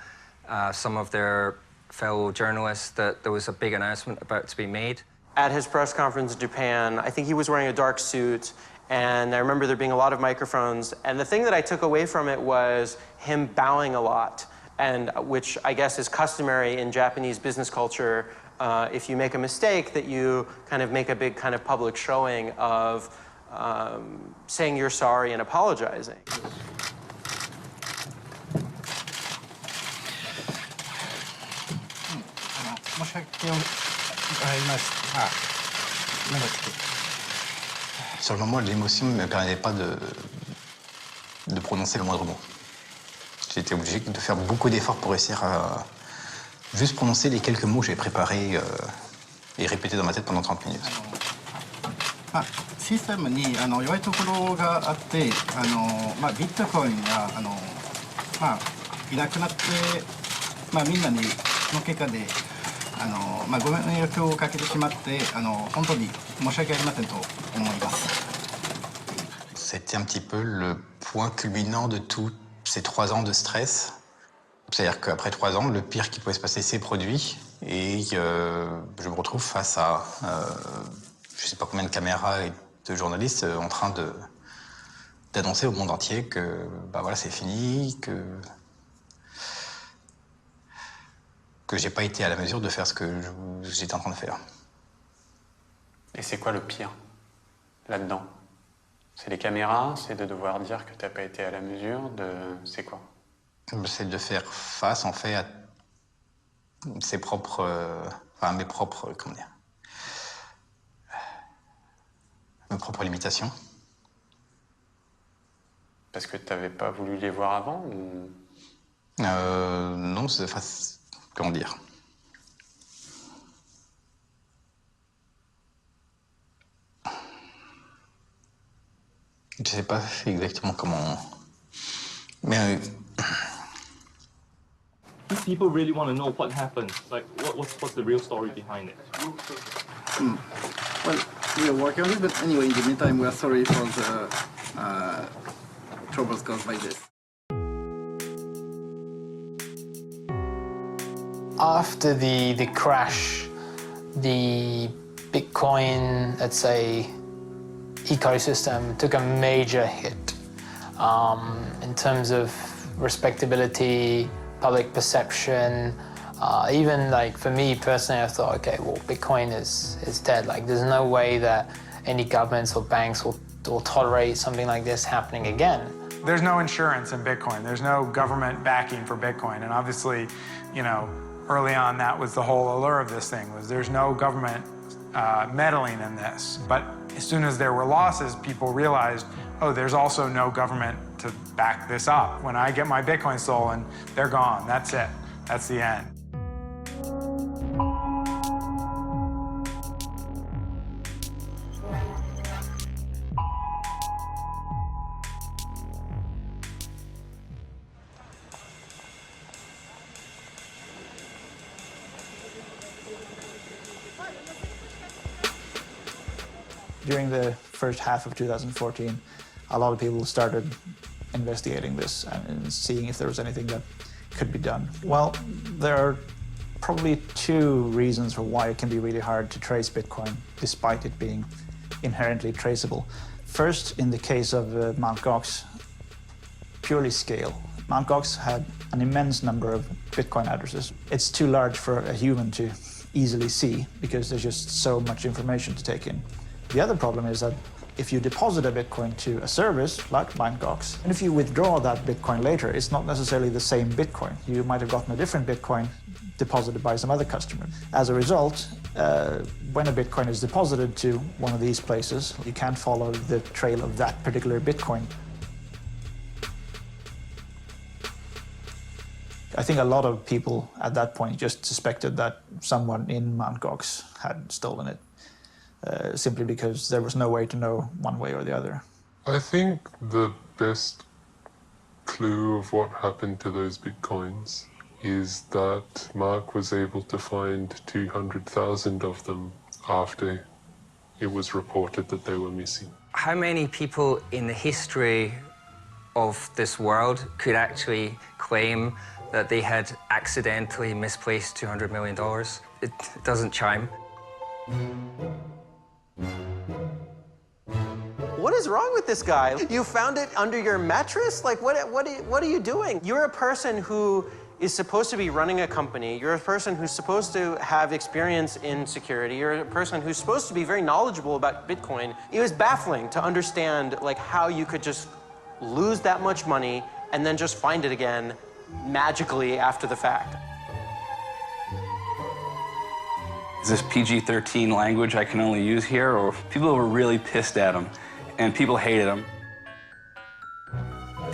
some of their fellow journalists that there was a big announcement about to be made. At his press conference in Japan, I think he was wearing a dark suit, and I remember there being a lot of microphones, and the thing that I took away from it was him bowing a lot, and which I guess is customary in Japanese business culture. If you make a mistake, that you kind of make a big kind of public showing of saying you're sorry and apologizing. Sur le moment, l'émotion ne me permettait pas de prononcer le moindre mot. J'étais obligé de faire beaucoup d'efforts pour réussir à juste prononcer les quelques mots que j'ai préparés et répétés dans ma tête pendant 30 minutes. システムに弱いところがあって、ビットコインがいなくなって、みんなにの結果でご迷惑をかけてしまって、本当に申し訳ありませんと思います。C'était un petit peu le point culminant de tous ces 3 ans de stress. C'est-à-dire qu'après 3 ans, le pire qui pouvait se passer s'est produit et je me retrouve face à je ne sais pas combien de caméras et de journalistes en train d'annoncer au monde entier que voilà, c'est fini, que j'ai pas été à la mesure de faire ce que j'étais en train de faire. Et c'est quoi le pire là-dedans? C'est les caméras, c'est de devoir dire que tu n'as pas été à la mesure de... C'est quoi? C'est de faire face, en fait, à ses propres... enfin, mes propres... Comment dire? Mes propres limitations. Parce que tu n'avais pas voulu les voir avant ou... Non, c'est... Enfin, comment dire? Je sais pas exactement comment... Mais... If people really want to know what happened, like what's the real story behind it? Well, we are working on it, but anyway, in the meantime, we are sorry for the troubles caused by this. After the crash, the Bitcoin, let's say, ecosystem took a major hit in terms of respectability, public perception. Even like for me personally, I thought, okay, well, Bitcoin is dead. Like, there's no way that any governments or banks will tolerate something like this happening again. There's no insurance in Bitcoin. There's no government backing for Bitcoin. And obviously, you know, early on, that was the whole allure of this thing, was there's no government meddling in this. But as soon as there were losses, people realized, oh, there's also no government to back this up. When I get my Bitcoin stolen, they're gone. That's it. That's the end. During the first half of 2014, a lot of people started investigating this and seeing if there was anything that could be done. Well, there are probably 2 reasons for why it can be really hard to trace Bitcoin, despite it being inherently traceable. First, in the case of Mt. Gox, purely scale. Mt. Gox had an immense number of Bitcoin addresses. It's too large for a human to easily see because there's just so much information to take in. The other problem is that if you deposit a Bitcoin to a service like Mt. Gox, and if you withdraw that Bitcoin later, it's not necessarily the same Bitcoin. You might have gotten a different Bitcoin deposited by some other customer. As a result, when a Bitcoin is deposited to one of these places, you can't follow the trail of that particular Bitcoin. I think a lot of people at that point just suspected that someone in Mt. Gox had stolen it. Simply because there was no way to know one way or the other. I think the best clue of what happened to those Bitcoins is that Mark was able to find 200,000 of them after it was reported that they were missing. How many people in the history of this world could actually claim that they had accidentally misplaced $200 million? It doesn't chime. What is wrong with this guy? You found it under your mattress? Like, what are you doing? You're a person who is supposed to be running a company. You're a person who's supposed to have experience in security. You're a person who's supposed to be very knowledgeable about Bitcoin. It was baffling to understand like how you could just lose that much money and then just find it again magically after the fact. Is this PG-13 language I can only use here? Or people were really pissed at him, and people hated him.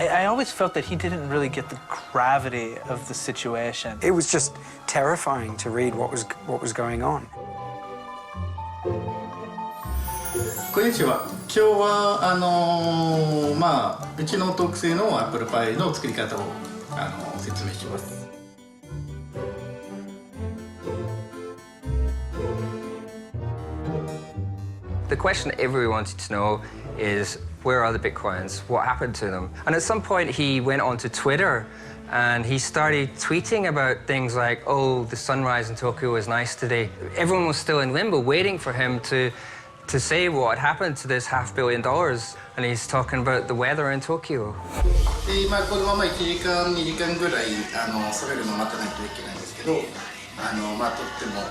I always felt that he didn't really get the gravity of the situation. It was just terrifying to read what was going on. こんにちは。今日はうちの特製のアップルパイの作り方を説明します。The question everyone wanted to know is, where are the Bitcoins? What happened to them? And at some point, he went onto Twitter and he started tweeting about things like, oh, the sunrise in Tokyo was nice today. Everyone was still in limbo, waiting for him to say what had happened to this $500 million. And he's talking about the weather in Tokyo. 今このまま1時間2時間ぐらいそれるの待たないといけないんですけど、とっても。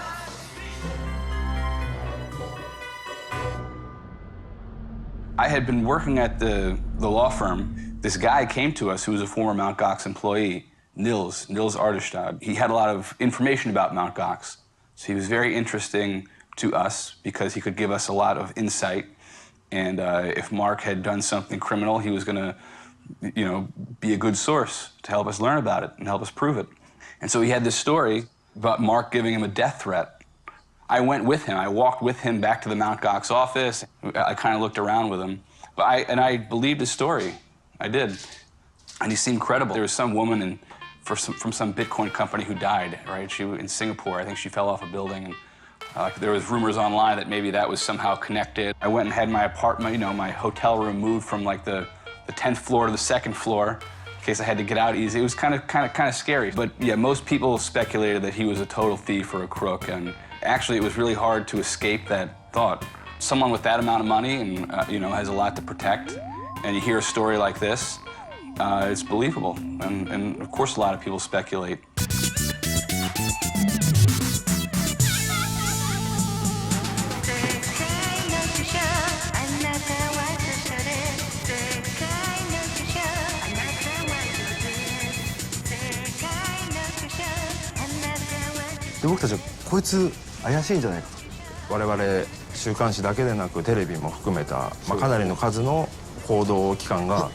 I had been working at the law firm. This guy came to us who was a former Mt. Gox employee, Nils Ardestad. He had a lot of information about Mt. Gox, so he was very interesting to us because he could give us a lot of insight. And if Mark had done something criminal, he was going to, be a good source to help us learn about it and help us prove it. And so he had this story about Mark giving him a death threat. I went with him. I walked with him back to the Mt. Gox office. I kind of looked around with him. But I believed his story. I did. And he seemed credible. There was some woman from some Bitcoin company who died, right? She was in Singapore. I think she fell off a building. And there was rumors online that maybe that was somehow connected. I went and had my apartment, my hotel room moved from like the 10th floor to the 2nd floor in case I had to get out easy. It was kind of scary. But yeah, most people speculated that he was a total thief or a crook. And actually, it was really hard to escape that thought. Someone with that amount of money and has a lot to protect, and you hear a story like this, it's believable. And of course, a lot of people speculate. De 僕たちはこいつ怪しいんじゃないかと。我々週刊誌だけでなくテレビも含めた、かなりの数の報道機関が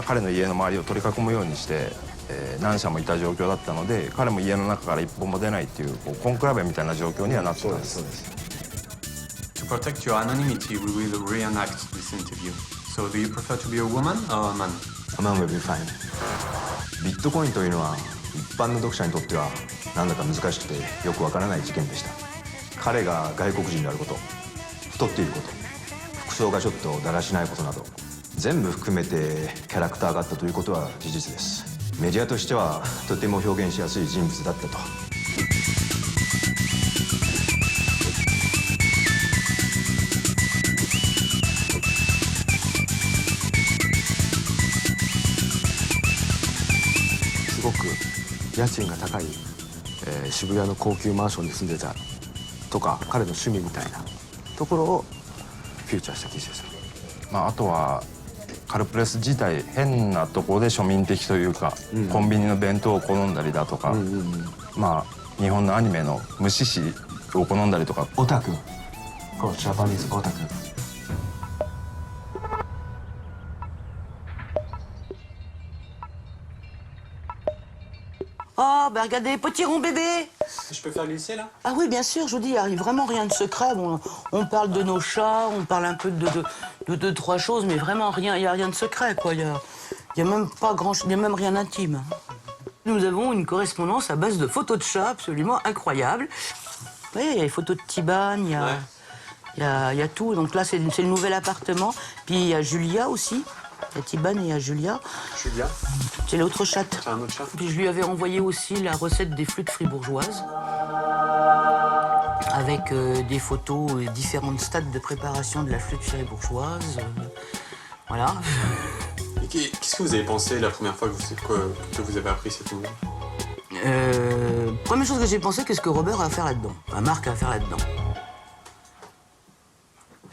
彼の家の周りを取り囲むようにして、何社もいた状況だったので、彼も家の中から一歩も出ないっていうコンクラベみたいな状況にはなってたんです。To protect your anonymity, we will reenact this interview. So, do you prefer to be a woman or a man? A man will be fine. ビットコインというのは一般の読者にとってはなんだか難しくてよくわからない事件でした。彼が外国人であること、太っていること、服装がちょっとだらしないことなど、全部含めてキャラクターがあったということは事実です。メディアとしてはとても表現しやすい人物だったと。すごく家賃が高い、渋谷の高級マンションに住んでたとか、彼の趣味みたいなところをフューチャーした記事です。あとはカルプレス自体変なところで庶民的というか、コンビニの弁当を好んだりだとか、日本のアニメの無視しを好んだりとか。オタク、このジャパニーズオタク。Oh, ben regardez, petit rond bébé. Je peux faire glisser là? Ah oui, bien sûr, je vous dis, il n'y a vraiment rien de secret. Bon, on parle de nos chats, on parle un peu de deux, trois choses, mais vraiment rien, il n'y a rien de secret, quoi. Il y a même pas grand-chose, il n'y a même rien d'intime. Nous avons une correspondance à base de photos de chats absolument incroyables. Vous voyez, il y a les photos de Tibane, il y a tout. Donc là, c'est le nouvel appartement. Puis il y a Julia aussi. Il y a Tibane et il y a Julia. Julia? C'est l'autre chatte. C'est un autre chat. Puis je lui avais envoyé aussi la recette des flûtes fribourgeoises. avec des photos et différents stades de préparation de la flûte fribourgeoise. Voilà. Qu'est-ce que vous avez pensé la première fois que vous avez appris cette nouvelle? Première chose que j'ai pensé, qu'est-ce que Robert a à faire là-dedans? Marc a à faire là-dedans.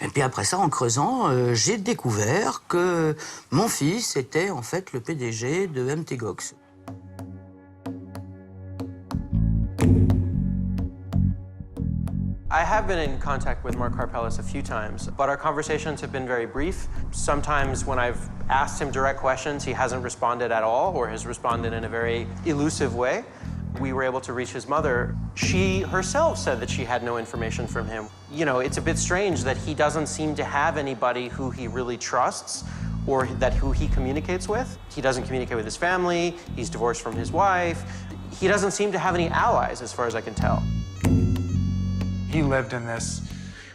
Et puis après ça, en creusant, j'ai découvert que mon fils était en fait le PDG de MTGOX. I have been in contact with Mark Karpeles a few times, but our conversations have been very brief. Sometimes when I've asked him direct questions, he hasn't responded at all or has responded in a very elusive way. We were able to reach his mother. She herself said that she had no information from him. You know, it's a bit strange that he doesn't seem to have anybody who he really trusts or who he communicates with. He doesn't communicate with his family. He's divorced from his wife. He doesn't seem to have any allies, as far as I can tell. He lived in this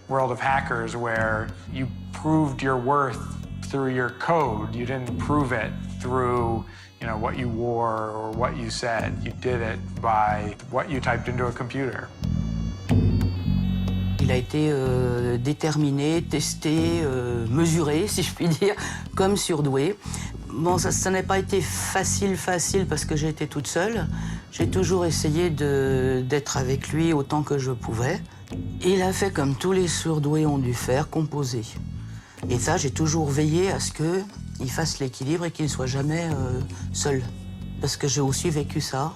world of hackers where you proved your worth through your code. You didn't prove it through, you know, what you wore or what you said. You did it by what you typed into a computer. Il a été déterminé, testé, mesuré, si je puis dire, comme surdoué. Bon, ça n'a pas été facile parce que j'ai été toute seule. J'ai toujours essayé d'être avec lui autant que je pouvais. Il a fait comme tous les surdoués ont dû faire, composer. Et ça, j'ai toujours veillé à ce qu'il fasse l'équilibre et qu'il ne soit jamais seul. Parce que j'ai aussi vécu ça.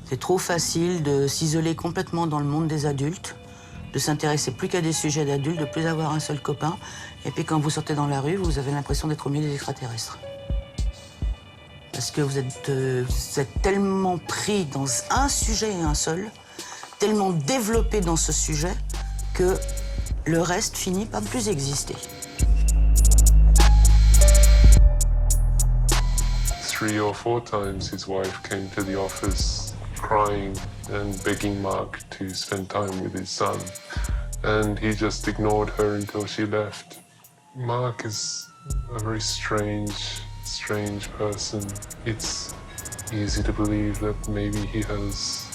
C'est trop facile de s'isoler complètement dans le monde des adultes, de s'intéresser plus qu'à des sujets d'adultes, de plus avoir un seul copain. Et puis quand vous sortez dans la rue, vous avez l'impression d'être au milieu des extraterrestres. Parce que vous êtes tellement pris dans un sujet et un seul, tellement développé dans ce sujet, que le reste finit par ne plus exister. 3 or 4 times his wife came to the office crying and begging Mark to spend time with his son. And he just ignored her until she left. Mark is a very strange person. It's easy to believe that maybe he has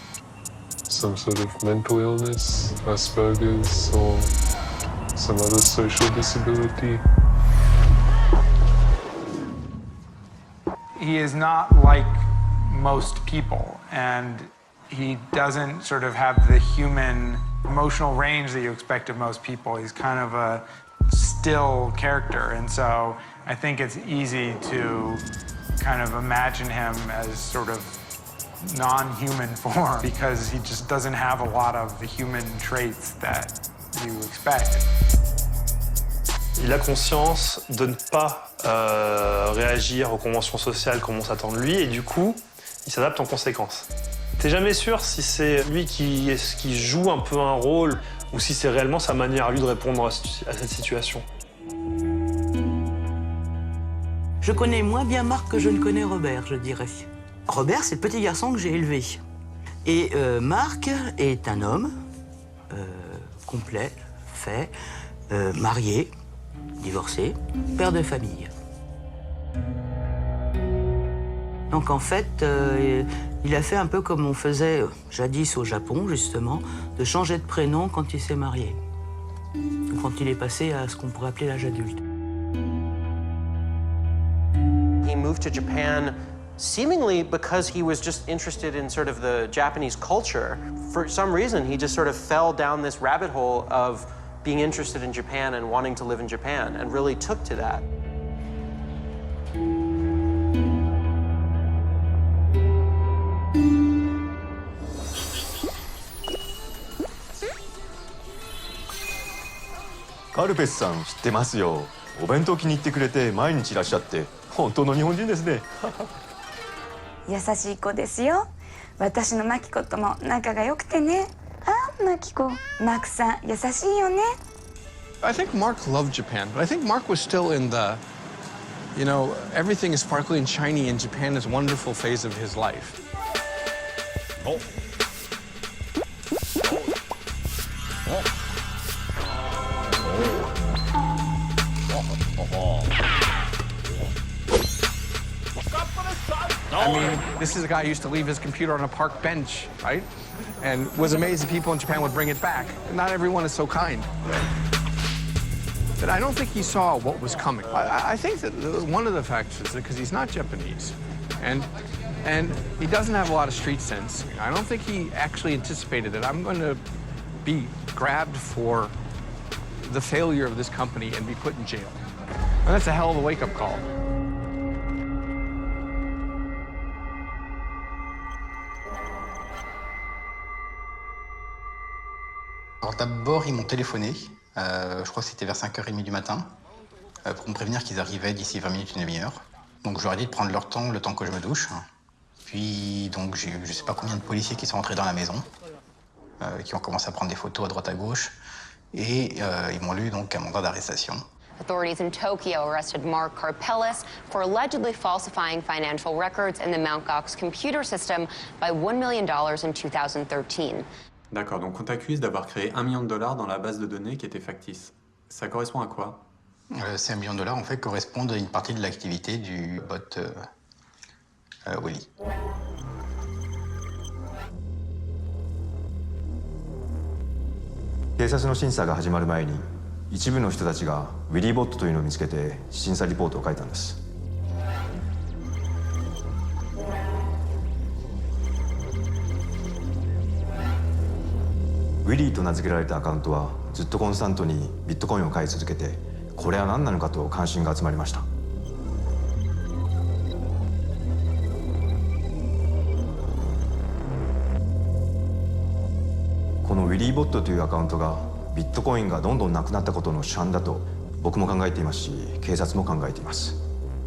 some sort of mental illness, Asperger's, or some other social disability. He is not like most people, and he doesn't sort of have the human emotional range that you expect of most people. He's kind of a still character, and so I think it's easy to kind of imagine him as sort of non-human form because he just doesn't have a lot of the human traits that you expect. Il a conscience de ne pas réagir aux conventions sociales comme on s'attend de lui et du coup, il s'adapte en conséquence. T'es jamais sûr si c'est lui qui joue un peu un rôle ou si c'est réellement sa manière à lui de répondre à cette situation. Je connais moins bien Marc que je ne connais Robert, je dirais. Robert, c'est le petit garçon que j'ai élevé. Et Marc est un homme complet, fait, marié, divorcé, père de famille. Donc en fait, il a fait un peu comme on faisait jadis au Japon, justement, de changer de prénom quand il s'est marié. Quand il est passé à ce qu'on pourrait appeler l'âge adulte. He moved to Japan seemingly because he was just interested in sort of the Japanese culture. For some reason, he just sort of fell down this rabbit hole of being interested in Japan and wanting to live in Japan and really took to that. Karpelesさん知ってますよ。お弁当気に入ってくれて毎日いらっしゃって本当の日本人ですね。優しい子ですよ。私のマキコとも仲が良くてね。あ、マキコ、マークさん優しいよね。I think Mark loved Japan, but I think Mark was still in the, you know, everything is sparkly and shiny in Japan is a wonderful phase of his life. Oh. I mean, this is a guy who used to leave his computer on a park bench, right? And was amazed that people in Japan would bring it back. Not everyone is so kind. But I don't think he saw what was coming. I think that one of the factors is because he's not Japanese, and he doesn't have a lot of street sense. I don't think he actually anticipated that I'm going to be grabbed for the failure of this company and be put in jail. And that's a hell of a wake-up call. Alors d'abord, ils m'ont téléphoné, je crois que c'était vers 5h30 du matin, pour me prévenir qu'ils arrivaient d'ici 20 minutes, une demi-heure. Donc je leur ai dit de prendre leur temps, le temps que je me douche. Puis donc j'ai eu je sais pas combien de policiers qui sont entrés dans la maison, qui ont commencé à prendre des photos à droite à gauche, et ils m'ont lu donc un mandat d'arrestation. Authorities in Tokyo arrested Mark Karpeles for allegedly falsifying financial records in the Mt. Gox computer system by $1 million in 2013. D'accord, donc on t'accuse d'avoir créé $1 million dans la base de données qui était factice. Ça correspond à quoi? Ces $1 million, en fait, correspondent à une partie de l'activité du bot Willy. 警察の審査が始まる前に一部の人たちがウィリーボットというのを見つけて審査リポートを書いたんです。ウィリーと名付けられたアカウントはずっとコンスタントにビットコインを買い続けて、これは何なのかと関心が集まりました。このウィリーボットというアカウントがビットコインがどんどんなくなったことの主犯だと僕も考えていますし、警察も考えています。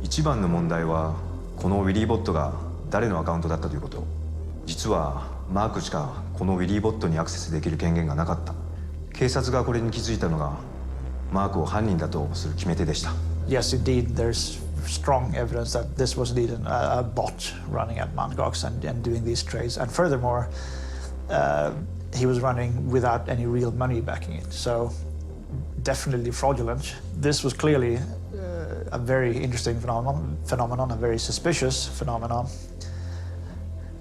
一番の問題はこのウィリーボットが誰のアカウントだったということ。実はマークしかこのウィリーボットにアクセスできる権限がなかった。警察がこれに気づいたのがマークを犯人だとする決め手でした。 Yes, indeed, there's strong evidence that this was indeed a bot running at Mt. Gox and doing these trades. And furthermore, he was running without any real money backing it. So definitely fraudulent. This was clearly a very interesting phenomenon, a very suspicious phenomenon,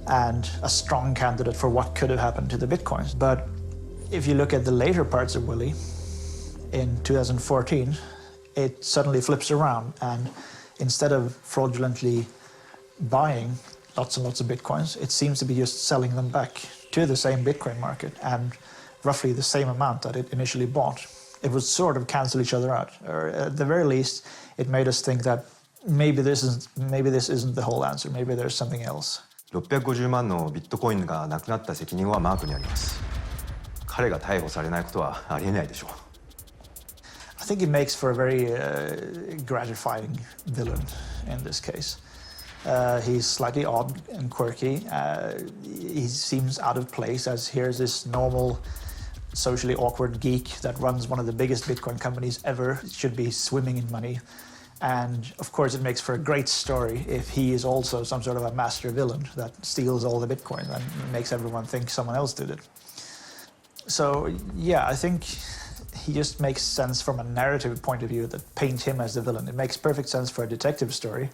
and a strong candidate for what could have happened to the Bitcoins. But if you look at the later parts of Willy, in 2014, it suddenly flips around, and instead of fraudulently buying lots and lots of Bitcoins, it seems to be just selling them back to the same Bitcoin market and roughly the same amount that it initially bought. It would sort of cancel each other out, or at the very least, it made us think that maybe this isn't the whole answer, maybe there's something else. 650万のビットコインがなくなった責任はマークにあります。彼が逮捕されないことはありえないでしょう。I think it makes for a very gratifying villain in this case. He's slightly odd and quirky. He seems out of place, as here's this normal, socially awkward geek that runs one of the biggest Bitcoin companies ever, should be swimming in money. And of course it makes for a great story if he is also some sort of a master villain that steals all the Bitcoin and makes everyone think someone else did it. So yeah, I think he just makes sense from a narrative point of view that paint him as the villain. It makes perfect sense for a detective story,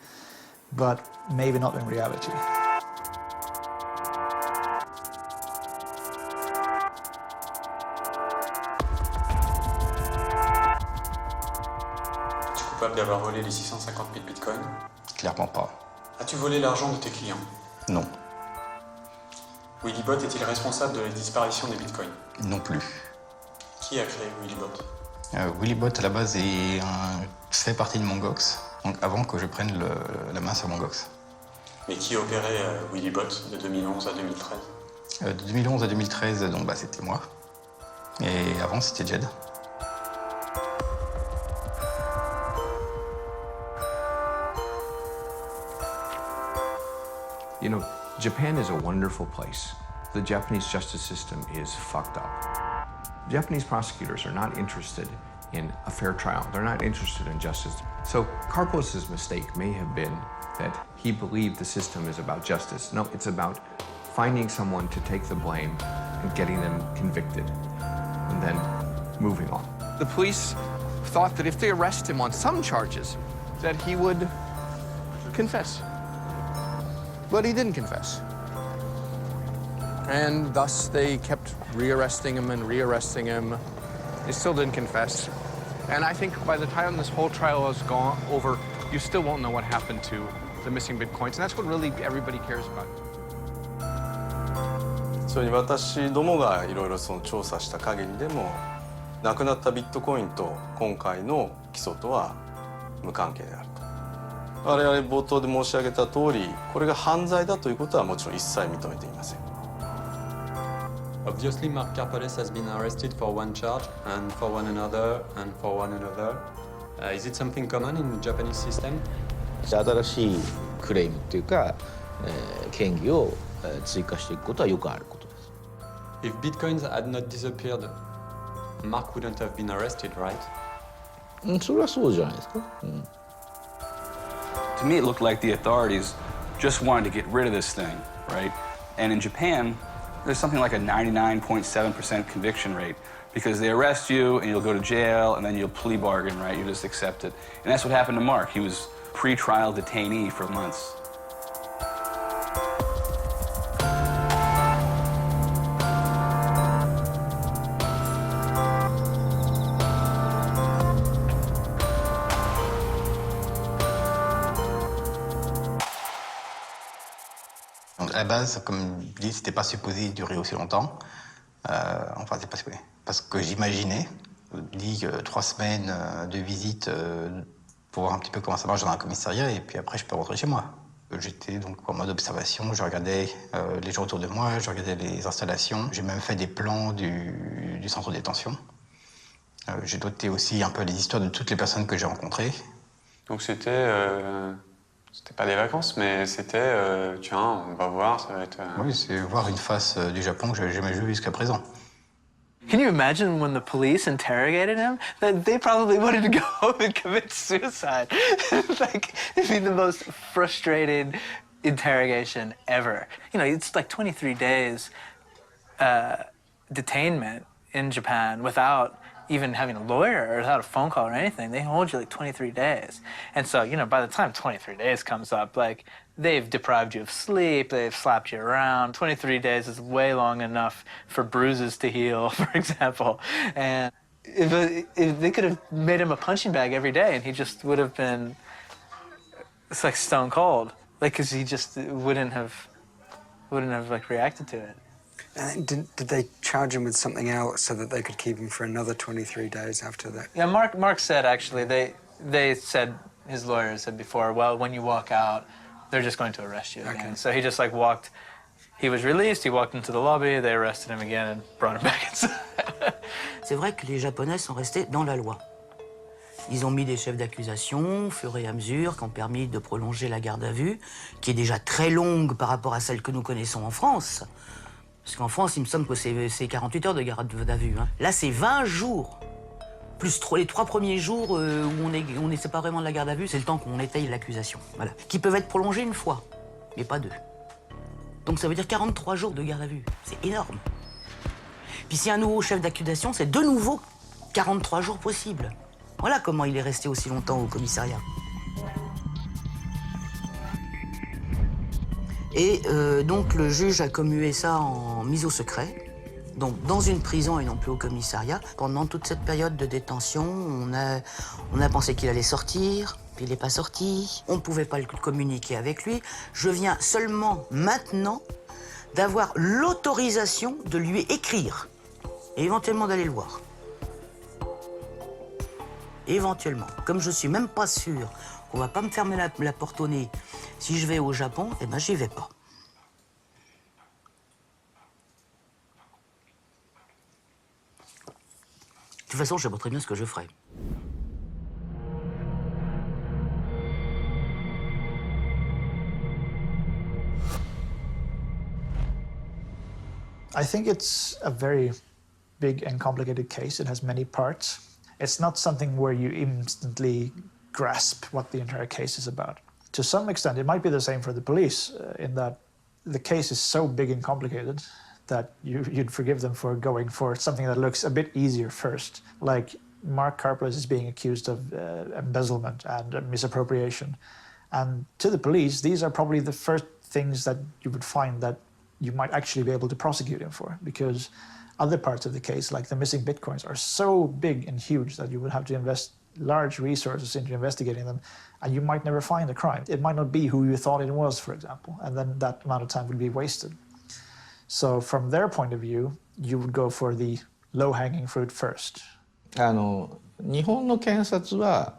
but maybe not in reality. Tu es coupable d'avoir volé les 650 000 bitcoins? Clairement pas. As-tu volé l'argent de tes clients? Non. Willybot est-il responsable de la disparition des bitcoins? Non plus. Qui a créé Willybot? Willybot, à la base, fait partie de Mongox, donc avant que je prenne la main sur Mongox. Mais qui opérait Willybot de 2011 à 2013? De 2011 à 2013, donc, c'était moi. Et avant, c'était Jed. You know, Japan is a wonderful place. The Japanese justice system is fucked up. Japanese prosecutors are not interested in a fair trial. They're not interested in justice. So Karpeles' mistake may have been that he believed the system is about justice. No, it's about finding someone to take the blame and getting them convicted, and then moving on. The police thought that if they arrest him on some charges, that he would confess. But he didn't confess. And thus they kept rearresting him and rearresting him. He still didn't confess. And I think by the time this whole trial is gone over, you still won't know what happened to the missing Bitcoins. And that's what really everybody cares about. それに私どもがいろいろ調査した限りでも、なくなったビットコインと今回の起訴とは無関係であると。我々冒頭で申し上げた通り、これが犯罪だということはもちろん一切認めていません。Obviously, Mark Karpeles has been arrested for one charge and for one another and for one another. Is it something common in the Japanese system? 新しいクレームっていうか、嫌疑を追加していくことはよくあることです。If bitcoins had not disappeared, Mark wouldn't have been arrested, right? それはそうじゃないですか。To me, it looked like the authorities just wanted to get rid of this thing, right? And in Japan, there's something like a 99.7% conviction rate because they arrest you and you'll go to jail and then you'll plea bargain, right? You just accept it. And that's what happened to Mark. He was pre-trial detainee for months. À la base, comme je dis, c'était pas supposé durer aussi longtemps. Enfin, c'est pas supposé. Parce que j'imaginais, 3 semaines de visite pour voir un petit peu comment ça marche dans un commissariat et puis après je peux rentrer chez moi. J'étais donc en mode observation, je regardais les gens autour de moi, je regardais les installations. J'ai même fait des plans du centre de détention. J'ai noté aussi un peu les histoires de toutes les personnes que j'ai rencontrées. Donc c'était pas des vacances, mais c'était, tiens, on va voir, ça va être... Oui, c'est voir une face du Japon que j'avais jamais vue jusqu'à présent. Can you imagine when the police interrogated him? That they probably wanted to go home and commit suicide. Like, it'd be the most frustrating interrogation ever. You know, it's like 23 days detainment in Japan without even having a lawyer or without a phone call or anything. They hold you like 23 days. And so, you know, by the time 23 days comes up, like, they've deprived you of sleep, they've slapped you around. 23 days is way long enough for bruises to heal, for example. And if they could have made him a punching bag every day and he just would have been, it's like stone cold. Like, because he just wouldn't have like reacted to it. And did they charge him with something else so that they could keep him for another 23 days after that? Yeah, Mark said, actually, they said, his lawyer said before, well, when you walk out, they're just going to arrest you again. So he just like walked, he was released, he walked into the lobby, they arrested him again and brought him back inside. C'est vrai que les Japonais sont restés dans la loi. Ils ont mis des chefs d'accusation au fur et à mesure qui ont permis de prolonger la garde à vue, qui est déjà très longue par rapport à celle que nous connaissons en France. Parce qu'en France, il me semble que c'est 48 heures de garde à vue. Hein. Là, c'est 20 jours. Plus les 3 premiers jours où on est séparément de la garde à vue, c'est le temps qu'on étaye l'accusation. Voilà. Qui peuvent être prolongés une fois, mais pas 2. Donc ça veut dire 43 jours de garde à vue. C'est énorme. Puis s'il y a un nouveau chef d'accusation, c'est de nouveau 43 jours possibles. Voilà comment il est resté aussi longtemps au commissariat. Et donc le juge a commué ça en mise au secret. Donc dans une prison et non plus au commissariat. Pendant toute cette période de détention, on a pensé qu'il allait sortir, puis il n'est pas sorti. On ne pouvait pas le communiquer avec lui. Je viens seulement maintenant d'avoir l'autorisation de lui écrire et éventuellement d'aller le voir. Éventuellement. Comme je ne suis même pas sûr qu'on ne va pas me fermer la porte au nez si je vais au Japon, eh ben j'y vais pas. De toute façon, je sais pas très bien ce que je ferai. I think it's a very big and complicated case. It has many parts. It's not something where you instantly grasp what the entire case is about. To some extent, it might be the same for the police in that the case is so big and complicated that you'd forgive them for going for something that looks a bit easier first. Like Mark Karpeles is being accused of embezzlement and misappropriation. And to the police, these are probably the first things that you would find that you might actually be able to prosecute him for, because other parts of the case, like the missing bitcoins, are so big and huge that you would have to invest large resources into investigating them, and you might never find a crime. It might not be who you thought it was, for example, and then that amount of time would be wasted. So from their point of view, you would go for the low-hanging fruit first. 日本の検察は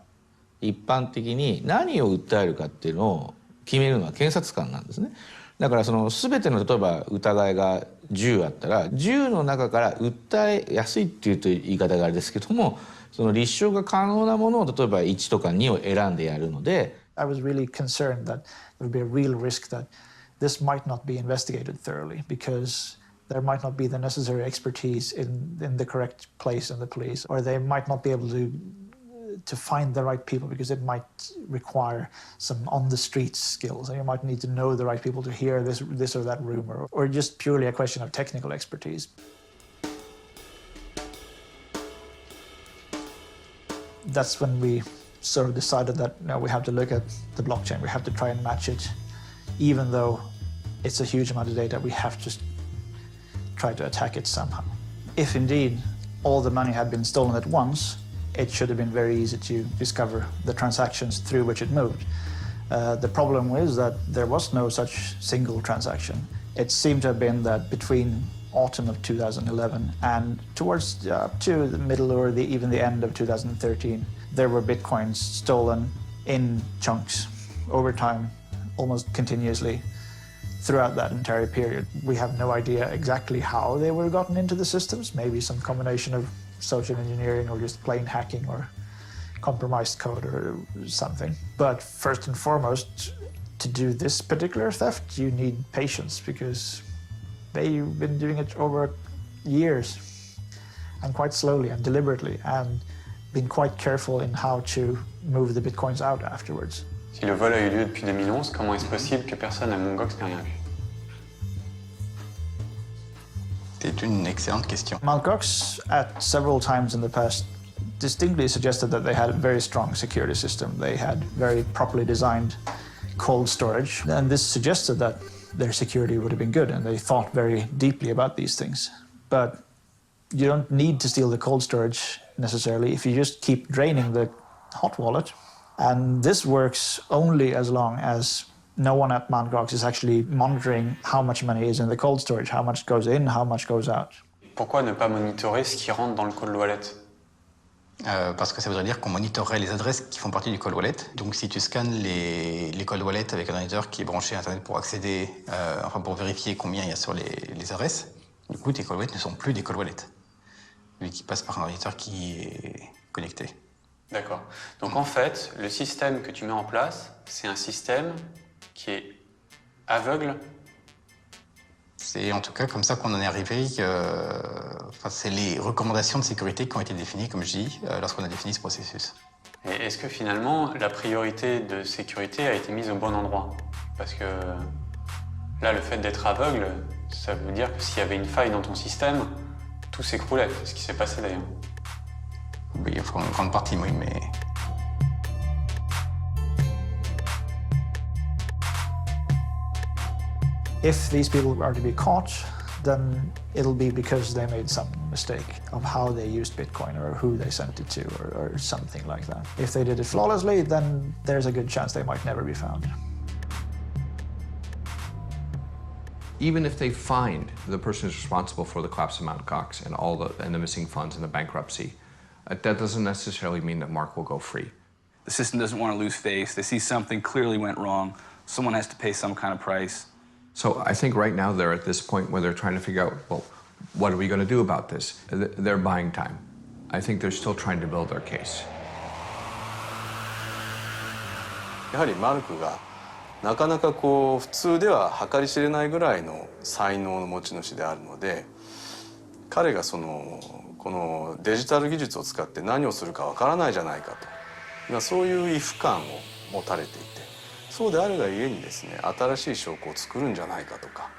一般的に何を訴えるかっていうのを決めるのは検察官なんですね。だからその全ての例えば疑いが10あったら10の中から訴えやすいっていうと言い方があれですけども、その立証が可能なものを例えば1とか2を選んでやるので。I was really concerned that there would be a real risk that this might not be investigated thoroughly because there might not be the necessary expertise in the correct place in the police, or they might not be able to find the right people because it might require some on-the-street skills, and you might need to know the right people to hear this or that rumor, or just purely a question of technical expertise. That's when we sort of decided that no, we have to look at the blockchain, we have to try and match it. Even though it's a huge amount of data, we have to try to attack it somehow. If indeed all the money had been stolen at once, it should have been very easy to discover the transactions through which it moved. The problem was that there was no such single transaction. It seemed to have been that between autumn of 2011 and towards up to the middle or even the end of 2013, there were bitcoins stolen in chunks over time, almost continuously throughout that entire period. We have no idea exactly how they were gotten into the systems, maybe some combination of social engineering or just plain hacking or compromised code or something. But first and foremost, to do this particular theft, you need patience because they've been doing it over years and quite slowly and deliberately and been quite careful in how to move the bitcoins out afterwards. Si le vol a eu lieu depuis 2011, comment est-ce possible que personne à Mongox n'ait rien vu? C'est une excellente question. Mt. Gox, at several times in the past, distinctly suggested that they had a very strong security system. They had very properly designed cold storage, and this suggested that their security would have been good, and they thought very deeply about these things. But you don't need to steal the cold storage necessarily if you just keep draining the hot wallet. And this works only as long as no one at Mt. Gox is actually monitoring how much money is in the cold storage, how much goes in, how much goes out. Pourquoi ne pas monitorer ce qui rentre dans le cold wallet? Parce que ça voudrait dire qu'on monitorerait les adresses qui font partie du cold wallet. Donc si tu scannes les cold wallets avec un ordinateur qui est branché à Internet pour accéder, enfin pour vérifier combien il y a sur les adresses, du coup tes cold wallets ne sont plus des cold wallets, vu qu'ils passent par un ordinateur qui est connecté. D'accord. Donc en fait, le système que tu mets en place, c'est un système qui est aveugle. C'est en tout cas comme ça qu'on en est arrivé. Enfin, c'est les recommandations de sécurité qui ont été définies, comme je dis, lorsqu'on a défini ce processus. Et est-ce que finalement, la priorité de sécurité a été mise au bon endroit? Parce que là, le fait d'être aveugle, ça veut dire que s'il y avait une faille dans ton système, tout s'écroulait. C'est ce qui s'est passé d'ailleurs. Oui, enfin, une grande partie, oui, mais... If these people are to be caught, then it'll be because they made some mistake of how they used Bitcoin or who they sent it to or something like that. If they did it flawlessly, then there's a good chance they might never be found. Even if they find the person who's responsible for the collapse of Mt. Gox and the missing funds and the bankruptcy, that doesn't necessarily mean that Mark will go free. The system doesn't want to lose face. They see something clearly went wrong. Someone has to pay some kind of price. So I think right now they're at this point where they're trying to figure out, well, what are we going to do about this? They're buying time. I think they're still trying to build their case. やはりマルクがなかなかこう普通では計り知れないぐらいの才能の持ち主であるので、彼がこのデジタル技術を使って何をするかわからないじゃないかと、そういう畏怖感を持たれていて、そうであるがゆえにですね、新しい証拠を作るんじゃないかとか、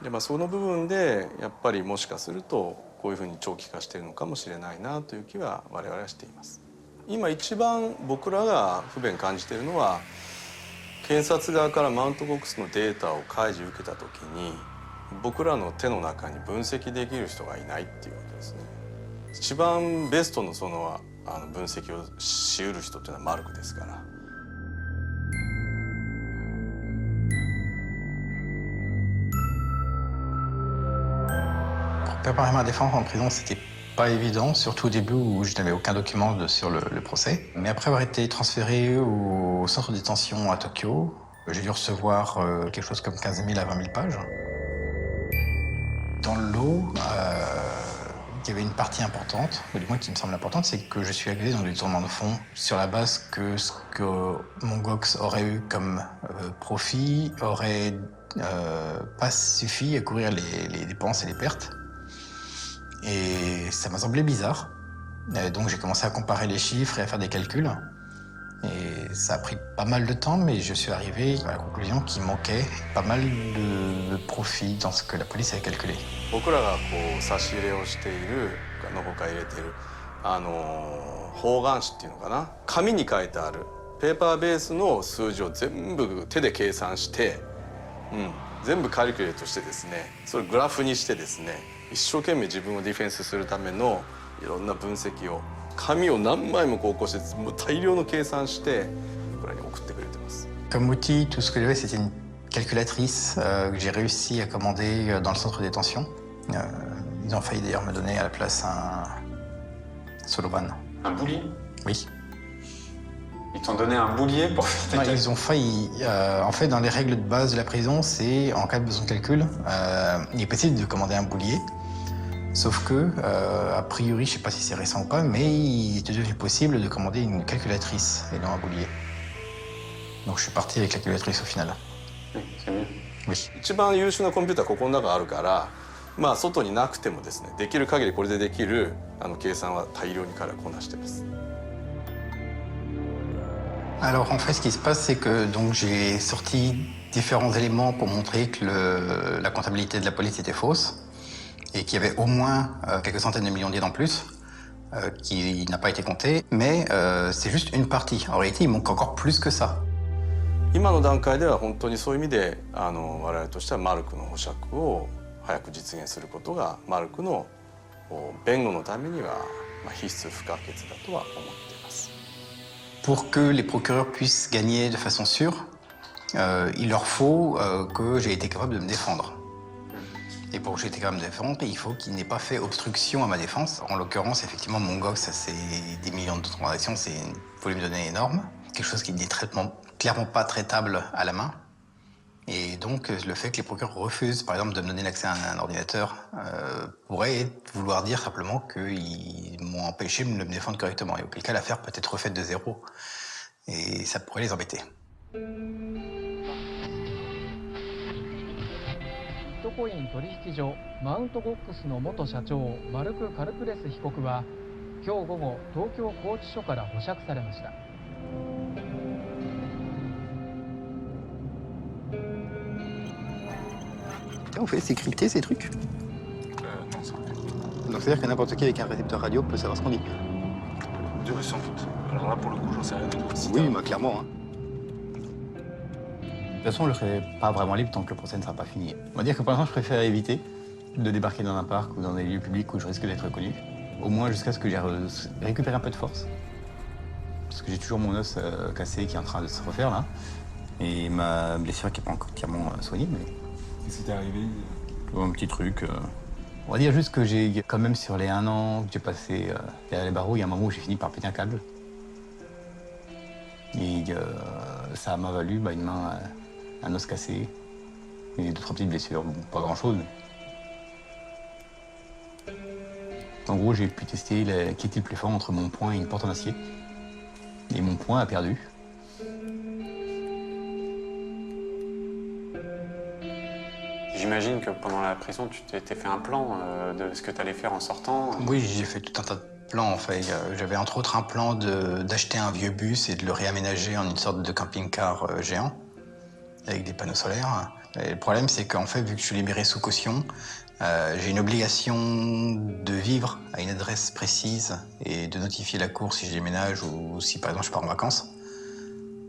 でその部分でやっぱりもしかするとこういうふうに長期化しているのかもしれないなという気は我々はしています。今一番僕らが不便感じているのは、検察側からマウントボックスのデータを開示受けた時に僕らの手の中に分析できる人がいないっていうわけですね。一番ベストの分析をしうる人っていうのはマルクですから。Préparer ma défense en prison, c'était pas évident, surtout au début où je n'avais aucun document sur le procès. Mais après avoir été transféré au centre de détention à Tokyo, j'ai dû recevoir quelque chose comme 15 000 à 20 000 pages. Dans le lot, il y avait une partie importante, ou du moins qui me semble importante, c'est que je suis accusé dans du détournement de fonds sur la base que ce que mon GOX aurait eu comme profit aurait pas suffi à couvrir les dépenses et les pertes. Et ça m'a semblé bizarre. Donc j'ai commencé à comparer les chiffres et à faire des calculs. Et ça a pris pas mal de temps, mais je suis arrivé à la conclusion qu'il manquait pas mal de profit dans ce que la police avait calculé. 僕らがこう差し入れをしているのほか入れている方眼紙っていうのかな、紙に書いてあるペーパーベースの数字を全部手で計算して、全部カリキュレートしてですね、それグラフにしてですね、一生懸命自分をディフェンスするためのいろんな分析を紙を何枚もこう起こしてもう大量の計算してこれに送ってくれてます。 Comme outil, tout ce que j'avais, c'était une calculatrice que j'ai réussi à commander dans le centre de détention. Ils ont failli d'ailleurs me donner à la place un Solovan. Un boulier? Oui. Ils t'ont donné un boulier pour faire tes calculs? Ils ont failli. En fait, dans les règles de base de la prison, c'est en cas de besoin de calcul, il est possible de commander un boulier. Sauf que, a priori, je ne sais pas si c'est récent ou pas, mais il était devenu possible de commander une calculatrice et non un boulier. Donc je suis parti avec la calculatrice au final. C'est mieux. Oui. 一番優秀なコンピューターここの中あるから、まあ外になくてもですね、できる限りこれでできる計算は大量に彼はこなしてます。 Alors en fait, ce qui se passe, c'est que donc j'ai sorti différents éléments pour montrer que la comptabilité de la police était fausse et qu'il y avait au moins quelques centaines de millions d'yens en plus qui n'a pas été compté. Mais c'est juste une partie. En réalité, il manque encore plus que ça. 今の段階では本当にそういう意味で我々としてはマルクの保釈を早く実現することがマルクの弁護のためには必須不可欠だとは思っています。 Pour que les procureurs puissent gagner de façon sûre, il leur faut que j'ai été capable de me défendre. Et pour que j'ai été capable de me défendre, il faut qu'il n'ait pas fait obstruction à ma défense. En l'occurrence, effectivement, mon GOX, ça c'est 10 millions de transactions, c'est un volume de données énorme. Quelque chose qui n'est clairement pas traitable à la main. Et donc, le fait que les procureurs refusent, par exemple, de me donner l'accès à un ordinateur, pourrait vouloir dire simplement qu'ils m'ont empêché de me défendre correctement. Et auquel cas, l'affaire peut être refaite de zéro. Et ça pourrait les embêter. ビットコイン取引所マウントボックスの元社長マルク・カルプレス被告は今日午後東京拘置所から保釈されました。 On fait, c'est crypté ces trucs? Non, c'est vrai. Donc c'est-à-dire que n'importe qui avec un récepteur radio peut savoir ce qu'on dit? Sans doute. Alors là, pour le coup, j'en sais rien du tout. Oui, bah, clairement. Hein. De toute façon, je ne serai pas vraiment libre tant que le procès ne sera pas fini. On va dire que pour l'instant, je préfère éviter de débarquer dans un parc ou dans des lieux publics où je risque d'être reconnu. Au moins jusqu'à ce que j'ai récupéré un peu de force. Parce que j'ai toujours mon os cassé qui est en train de se refaire là. Et ma blessure qui n'est pas encore entièrement soignée. Mais... Qu'est-ce qui t'est arrivé? Un petit truc. On va dire juste que j'ai quand même sur les 1 an que j'ai passé derrière les barreaux, il y a un moment où j'ai fini par péter un câble. Et ça m'a valu une main, un os cassé et 2-3 petites blessures. Bon, pas grand-chose. Mais... En gros, j'ai pu tester qui était le plus fort entre mon poing et une porte en acier. Et mon poing a perdu. J'imagine que pendant la prison, tu t'es fait un plan de ce que tu allais faire en sortant. Oui, j'ai fait tout un tas de plans en fait. J'avais entre autres un plan d'acheter un vieux bus et de le réaménager en une sorte de camping-car géant avec des panneaux solaires. Et le problème, c'est qu'en fait, vu que je suis libéré sous caution, j'ai une obligation de vivre à une adresse précise et de notifier la cour si je déménage ou si par exemple je pars en vacances.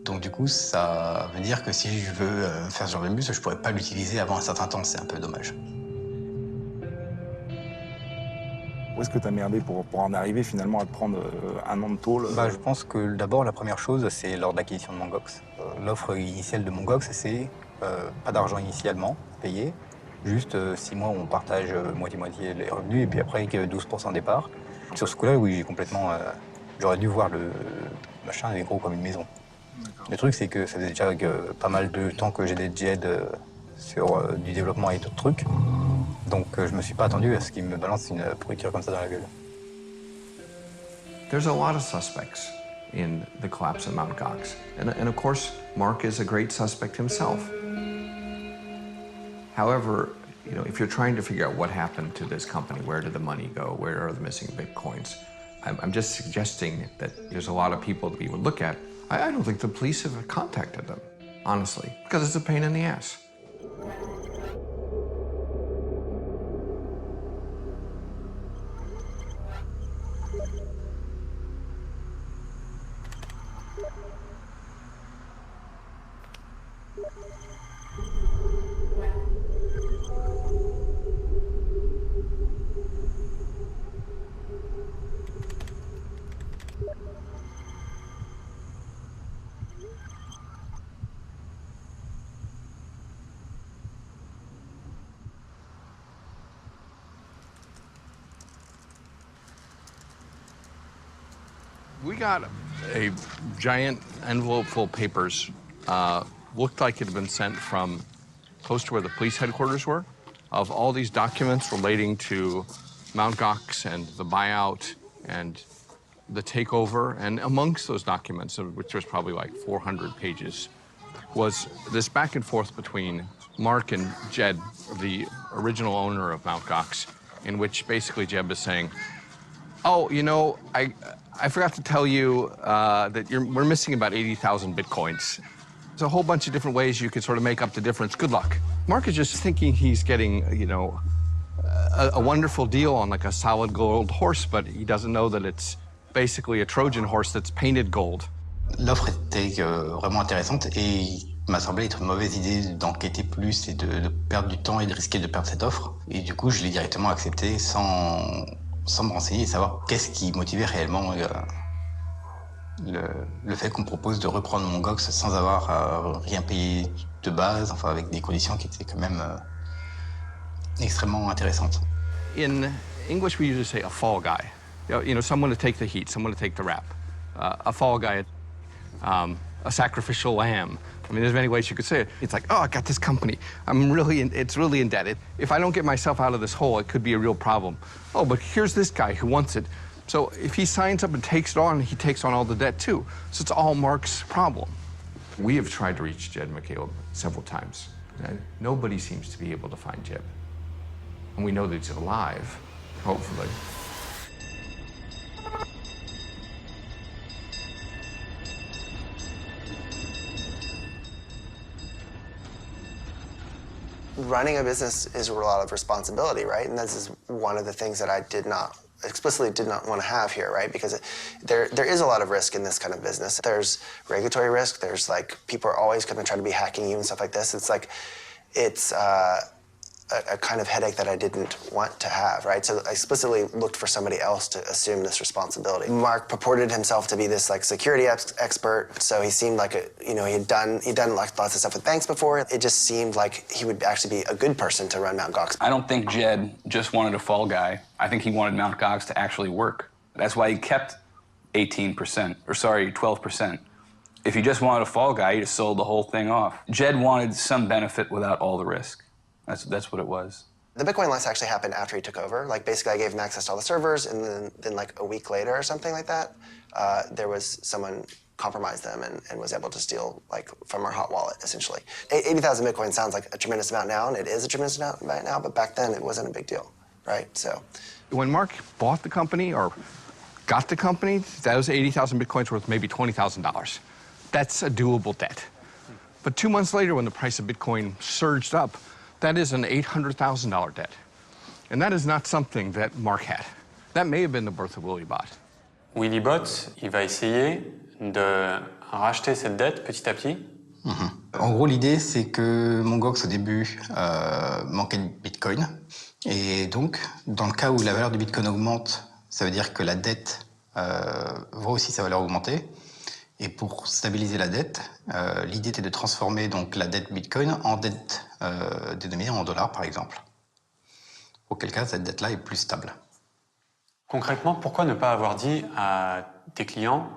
Donc du coup, ça veut dire que si je veux faire ce genre de bus, je pourrais pas l'utiliser avant un certain temps, c'est un peu dommage. Où est-ce que tu as merdé pour en arriver finalement à te prendre un an de tôle Je pense que d'abord, la première chose, c'est lors de l'acquisition de Mongox. L'offre initiale de Mongox, c'est pas d'argent initialement payé, juste 6 mois où on partage moitié-moitié les revenus, et puis après 12% départ. Sur ce coup-là, oui, j'ai complètement... j'aurais dû voir le machin, il est gros comme une maison. Le truc, c'est que ça faisait déjà pas mal de temps que j'aidais Jed sur du développement et d'autres trucs. Donc je me suis pas attendu à ce qu'il me balance une pourriture comme ça dans la gueule. There's a lot of suspects in the collapse of Mt. Gox. And of course, Mark is a great suspect himself. However, if you're trying to figure out what happened to this company, where did the money go, where are the missing Bitcoins, I'm just suggesting that there's a lot of people that we would look at. I don't think the police have contacted them, honestly, because it's a pain in the ass. We got a giant envelope full of papers. Looked like it had been sent from close to where the police headquarters were, of all these documents relating to Mt. Gox and the buyout and the takeover. And amongst those documents, which was probably like 400 pages, was this back and forth between Mark and Jed, the original owner of Mt. Gox, in which basically Jed is saying, oh, I forgot to tell you that we're missing about 80,000 Bitcoins. There's a whole bunch of different ways you could sort of make up the difference. Good luck. Mark is just thinking he's getting, a wonderful deal on like a solid gold horse, but he doesn't know that it's basically a Trojan horse that's painted gold. L'offre était vraiment intéressante et il m'a semblé être une mauvaise idée d'enquêter plus et de perdre du temps et de risquer de perdre cette offre. Et du coup, je l'ai directement accepté sans me renseigner et savoir qu'est-ce qui motivait réellement le fait qu'on me propose de reprendre mon Gox sans avoir rien payé de base, enfin avec des conditions qui étaient quand même extrêmement intéressantes. In English, we usually say a fall guy. Someone to take the heat, someone to take the rap. A fall guy, a sacrificial lamb. I mean, there's many ways you could say it. It's like, oh, I got this company. It's really indebted. If I don't get myself out of this hole, it could be a real problem. Oh, but here's this guy who wants it. So if he signs up and takes it on, he takes on all the debt too. So it's all Mark's problem. We have tried to reach Jed McCaleb several times. And nobody seems to be able to find Jed. And we know that he's alive, hopefully. Running a business is a lot of responsibility, right? And this is one of the things that I explicitly did not want to have here, right? Because there is a lot of risk in this kind of business. There's regulatory risk. There's people are always going to try to be hacking you and stuff like this. It's a kind of headache that I didn't want to have, right? So I explicitly looked for somebody else to assume this responsibility. Mark purported himself to be this security expert, so he seemed like he'd done lots of stuff with banks before. It just seemed like he would actually be a good person to run Mt. Gox. I don't think Jed just wanted a fall guy. I think he wanted Mt. Gox to actually work. That's why he kept 12%. If he just wanted a fall guy, he just sold the whole thing off. Jed wanted some benefit without all the risk. That's what it was. The Bitcoin loss actually happened after he took over. Basically, I gave him access to all the servers, and then a week later or something like that, there was someone compromised them and was able to steal from our hot wallet, essentially. 80,000 Bitcoin sounds like a tremendous amount now, and it is a tremendous amount right now, but back then it wasn't a big deal, right? So, when Mark bought the company or got the company, that was 80,000 Bitcoins worth maybe $20,000. That's a doable debt. But 2 months later, when the price of Bitcoin surged up, that is an $800,000 debt. And that is not something that Mark had. That may have been the birth of Willybot. Willybot, il va essayer de racheté cette dette petit à petit. En gros, l'idée, c'est que mon gox, au début, manquait de bitcoin. Et donc, dans le cas où la valeur du bitcoin augmente, ça veut dire que la dette voit aussi sa valeur augmenter. Et pour stabiliser la dette, l'idée était de transformer donc la dette bitcoin en dette dénominée en dollars, par exemple. Auquel cas, cette dette-là est plus stable. Concrètement, pourquoi ne pas avoir dit à tes clients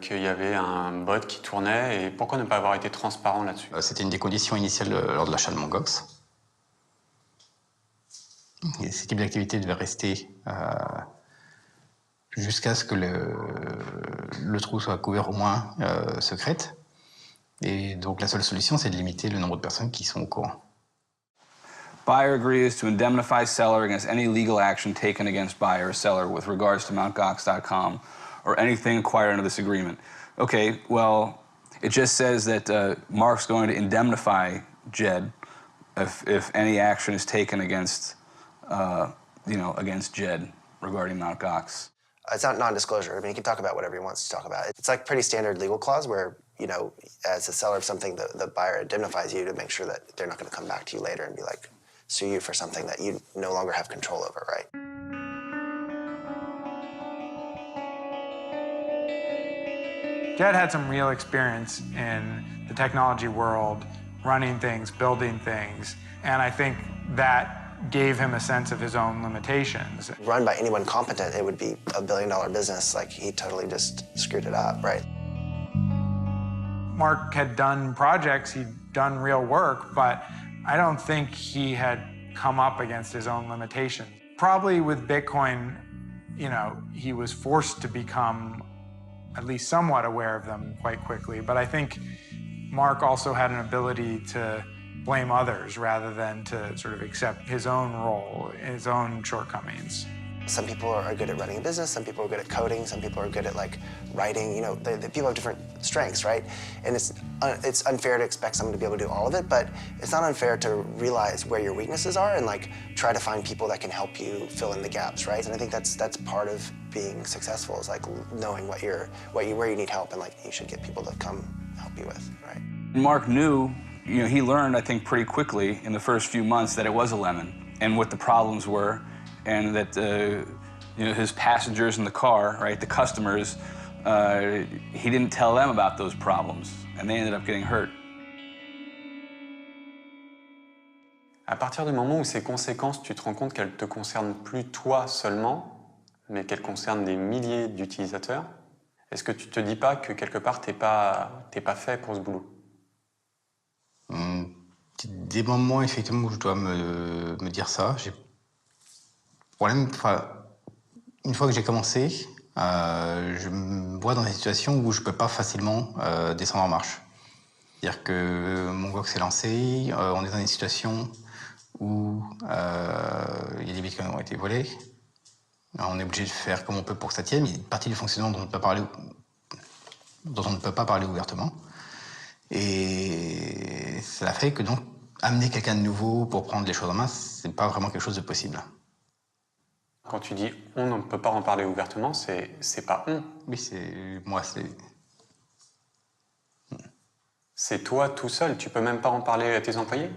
qu'il y avait un bot qui tournait et pourquoi ne pas avoir été transparent là-dessus? C'était une des conditions initiales lors de l'achat de mon gox. Et ce type d'activité devait rester jusqu'à ce que le trou soit couvert au moins secrète. Et donc la seule solution, c'est de limiter le nombre de personnes qui sont au courant. Buyer agrees to indemnify seller against any legal action taken against buyer or seller with regards to mountgox.com or anything acquired under this agreement. Okay, well, it just says that Mark's going to indemnify Jed if any action is taken against, against Jed regarding Mt. Gox. It's not non-disclosure. I mean, he can talk about whatever he wants to talk about. It's like pretty standard legal clause where, as a seller of something, the buyer indemnifies you to make sure that they're not going to come back to you later and be like, sue you for something that you no longer have control over, right? Jed had some real experience in the technology world, running things, building things, and I think that gave him a sense of his own limitations. Run by anyone competent, it would be a billion-dollar business. Like, he totally just screwed it up, right? Mark had done projects, he'd done real work, but I don't think he had come up against his own limitations. Probably with Bitcoin, he was forced to become at least somewhat aware of them quite quickly. But I think Mark also had an ability to blame others rather than to sort of accept his own role, his own shortcomings. Some people are good at running a business, some people are good at coding, some people are good at writing, people have different strengths, right? And it's unfair to expect someone to be able to do all of it, but it's not unfair to realize where your weaknesses are and try to find people that can help you fill in the gaps, right? And I think that's part of being successful is knowing where you need help and you should get people to come help you with, right? Mark knew, he learned, I think, pretty quickly in the first few months that it was a lemon and what the problems were. And that his passengers in the car, right, the customers, he didn't tell them about those problems, and they ended up getting hurt. À partir du moment où ces conséquences, tu te rends compte qu'elles ne te concernent plus toi seulement, mais qu'elles concernent des milliers d'utilisateurs, est-ce que tu te dis pas que quelque part t'es pas fait pour ce boulot? Des moments effectivement où je dois me dire ça. Problème, une fois que j'ai commencé, je me vois dans des situations où je ne peux pas facilement descendre en marche. C'est-à-dire que mon gox s'est lancé, on est dans une situation où il y a des bitcoins qui ont été volés. On est obligé de faire comme on peut pour que ça tienne. Il y a une partie du fonctionnement dont on ne peut pas parler ouvertement. Et cela fait que donc amener quelqu'un de nouveau pour prendre les choses en main, c'est pas vraiment quelque chose de possible. Quand tu dis « on ne peut pas en parler ouvertement », c'est pas « on ». Oui, c'est moi, c'est... C'est toi tout seul, tu peux même pas en parler à tes employés?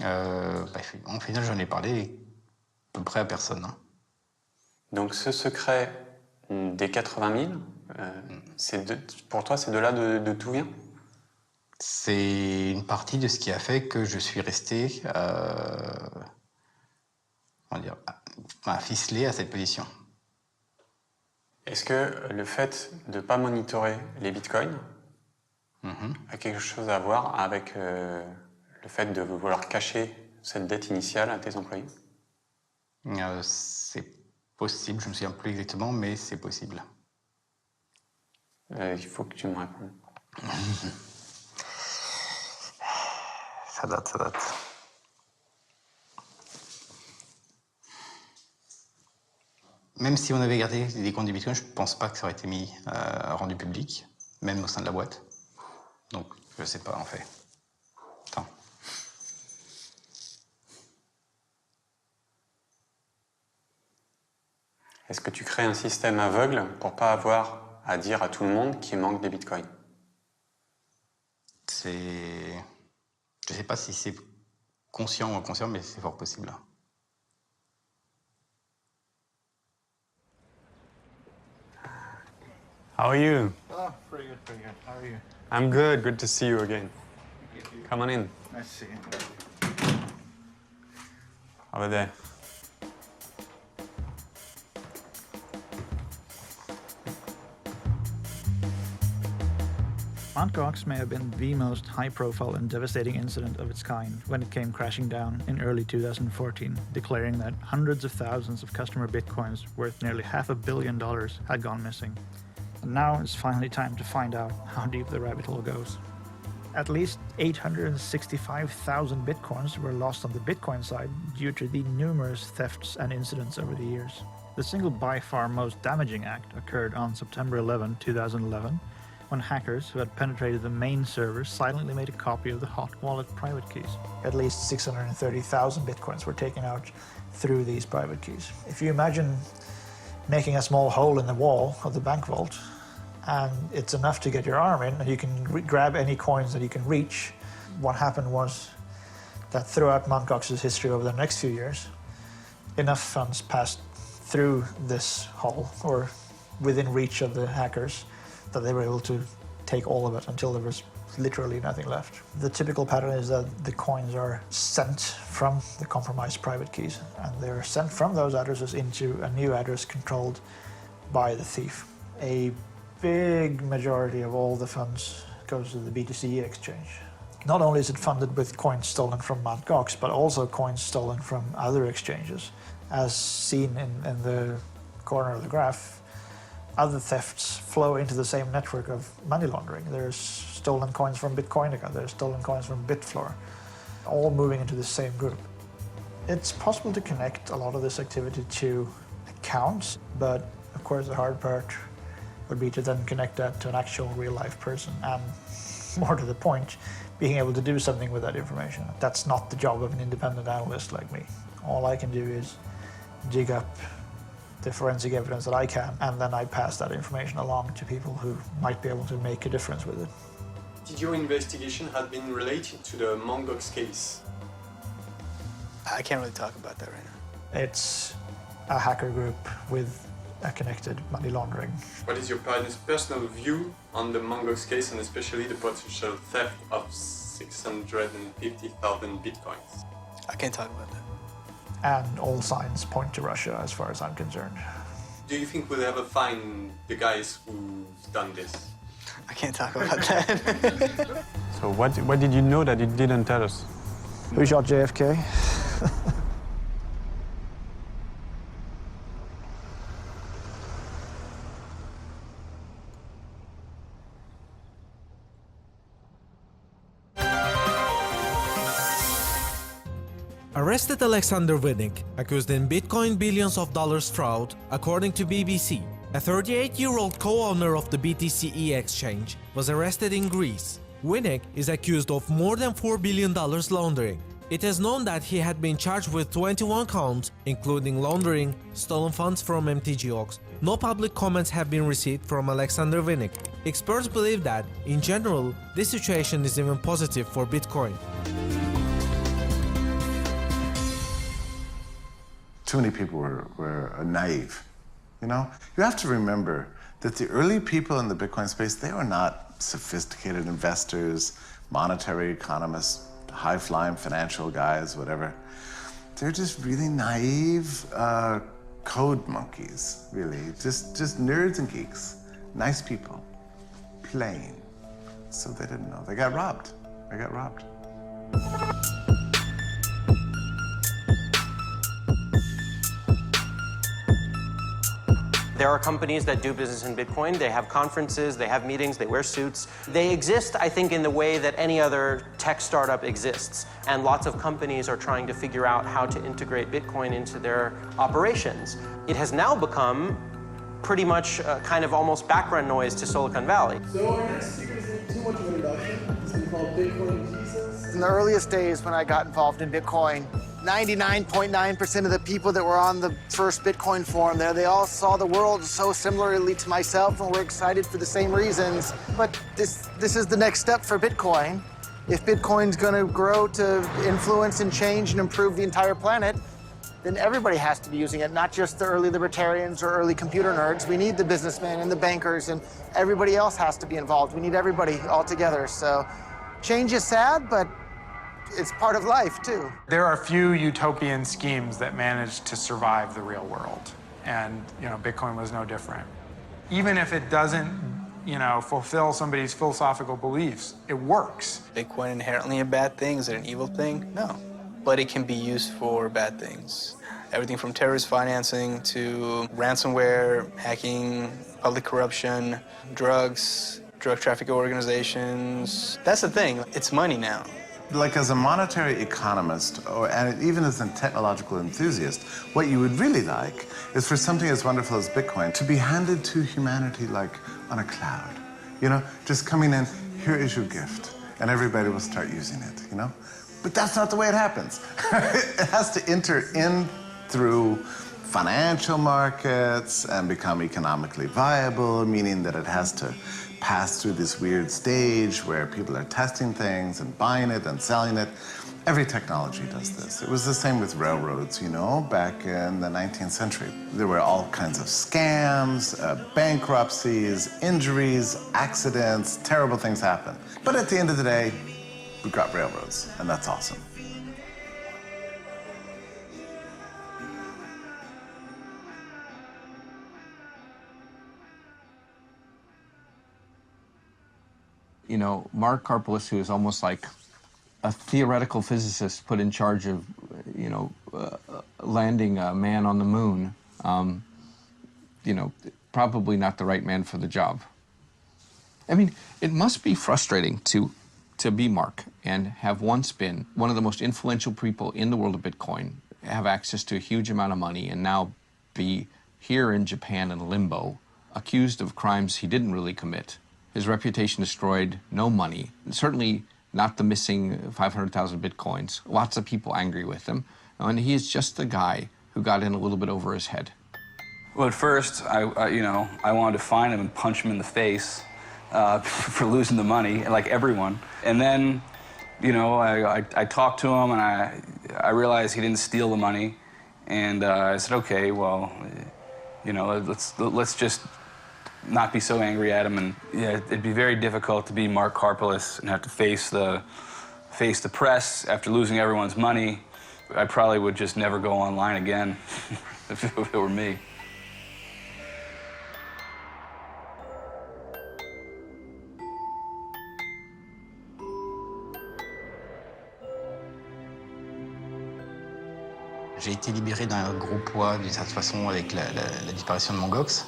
En final, j'en ai parlé à peu près à personne. Hein. Donc ce secret des 80 000, pour toi, c'est de là de tout vient? C'est une partie de ce qui a fait que je suis resté... ficelé à cette position. Est-ce que le fait de ne pas monitorer les bitcoins a quelque chose à voir avec le fait de vouloir cacher cette dette initiale à tes employés? C'est possible, je ne me souviens plus exactement, mais c'est possible. Il faut que tu me répondes. Ça date. Même si on avait gardé les comptes du Bitcoin, je ne pense pas que ça aurait été rendu public, même au sein de la boîte. Donc, je ne sais pas, en fait. Attends. Est-ce que tu crées un système aveugle pour ne pas avoir à dire à tout le monde qu'il manque des bitcoins? C'est... Je ne sais pas si c'est conscient ou inconscient, mais c'est fort possible. How are you? Oh, pretty good, pretty good. How are you? I'm good. Good to see you again. Come on in. Nice to see you. Over there. Mt. Gox may have been the most high-profile and devastating incident of its kind when it came crashing down in early 2014, declaring that hundreds of thousands of customer bitcoins worth nearly $500 million had gone missing. And now it's finally time to find out how deep the rabbit hole goes. At least 865,000 bitcoins were lost on the Bitcoin side due to the numerous thefts and incidents over the years. The single by far most damaging act occurred on September 11, 2011, when hackers who had penetrated the main server silently made a copy of the hot wallet private keys. At least 630,000 bitcoins were taken out through these private keys. If you imagine making a small hole in the wall of the bank vault, and it's enough to get your arm in, and you can grab any coins that you can reach. What happened was that throughout Mt. Gox's history over the next few years, enough funds passed through this hole, or within reach of the hackers, that they were able to take all of it until there was literally nothing left. The typical pattern is that the coins are sent from the compromised private keys, and they're sent from those addresses into a new address controlled by the thief. A big majority of all the funds goes to the BTC exchange. Not only is it funded with coins stolen from Mt. Gox, but also coins stolen from other exchanges. As seen in the corner of the graph, other thefts flow into the same network of money laundering. There's stolen coins from Bitcoinica, there's stolen coins from Bitfloor, all moving into the same group. It's possible to connect a lot of this activity to accounts, but of course the hard part would be to then connect that to an actual real-life person, and more to the point, being able to do something with that information. That's not the job of an independent analyst like me. All I can do is dig up the forensic evidence that I can, and then I pass that information along to people who might be able to make a difference with it. Did your investigation have been related to the Mt. Gox case? I can't really talk about that right now. It's a hacker group with a connected money laundering. What is your personal view on the Mt. Gox case, and especially the potential theft of 650,000 bitcoins? I can't talk about that. And all signs point to Russia as far as I'm concerned. Do you think we'll ever find the guys who've done this? I can't talk about that. So what did you know that you didn't tell us? Who shot JFK? Arrested Alexander Winnick, accused in Bitcoin billions of dollars fraud, according to BBC. A 38-year-old co-owner of the BTC exchange was arrested in Greece. Winnick is accused of more than $4 billion laundering. It is known that he had been charged with 21 counts, including laundering stolen funds from MTGOX. No public comments have been received from Alexander Winnick. Experts believe that, in general, this situation is even positive for Bitcoin. Too many people were naive, you know? You have to remember that the early people in the Bitcoin space, they were not sophisticated investors, monetary economists, high-flying financial guys, whatever. They're just really naive code monkeys, really. Just nerds and geeks. Nice people. Plain. So they didn't know. They got robbed. They got robbed. There are companies that do business in Bitcoin. They have conferences, they have meetings, they wear suits. They exist, I think, in the way that any other tech startup exists. And lots of companies are trying to figure out how to integrate Bitcoin into their operations. It has now become pretty much kind of almost background noise to Silicon Valley. So our next speaker isn't too much of an introduction. It's been called Bitcoin Jesus. In the earliest days when I got involved in Bitcoin, 99.9% of the people that were on the first Bitcoin forum there, they all saw the world so similarly to myself and were excited for the same reasons. But this is the next step for Bitcoin. If Bitcoin's gonna grow to influence and change and improve the entire planet, then everybody has to be using it, not just the early libertarians or early computer nerds. We need the businessmen and the bankers, and everybody else has to be involved. We need everybody all together. So change is sad, but it's part of life, too. There are few utopian schemes that manage to survive the real world. And, Bitcoin was no different. Even if it doesn't, fulfill somebody's philosophical beliefs, it works. Bitcoin inherently a bad thing? Is it an evil thing? No. But it can be used for bad things. Everything from terrorist financing to ransomware, hacking, public corruption, drugs, drug trafficking organizations. That's the thing, it's money now. Like as a monetary economist, and even as a technological enthusiast, what you would really like is for something as wonderful as Bitcoin to be handed to humanity like on a cloud. Just coming in, here is your gift, and everybody will start using it, But that's not the way it happens. It has to enter in through financial markets and become economically viable, meaning that it has to pass through this weird stage where people are testing things and buying it and selling it. Every technology does this. It was the same with railroads, back in the 19th century. There were all kinds of scams, bankruptcies, injuries, accidents, terrible things happen. But at the end of the day, we've got railroads, and that's awesome. Mark Karpeles, who is almost like a theoretical physicist put in charge of, landing a man on the moon, probably not the right man for the job. I mean, it must be frustrating to be Mark and have once been one of the most influential people in the world of Bitcoin, have access to a huge amount of money, and now be here in Japan in limbo, accused of crimes he didn't really commit. His reputation destroyed, no money, certainly not the missing 500,000 Bitcoins. Lots of people angry with him, and he is just the guy who got in a little bit over his head. Well, at first, I wanted to find him and punch him in the face for losing the money, like everyone. And then, I talked to him, and I realized he didn't steal the money. And I said, okay, well, let's just not be so angry at him. And yeah, it'd be very difficult to be Mark Karpeles and have to face the press after losing everyone's money. I probably would just never go online again if it were me. J'ai été libéré d'un gros poids d'une certaine façon avec la disparition de mon GOX.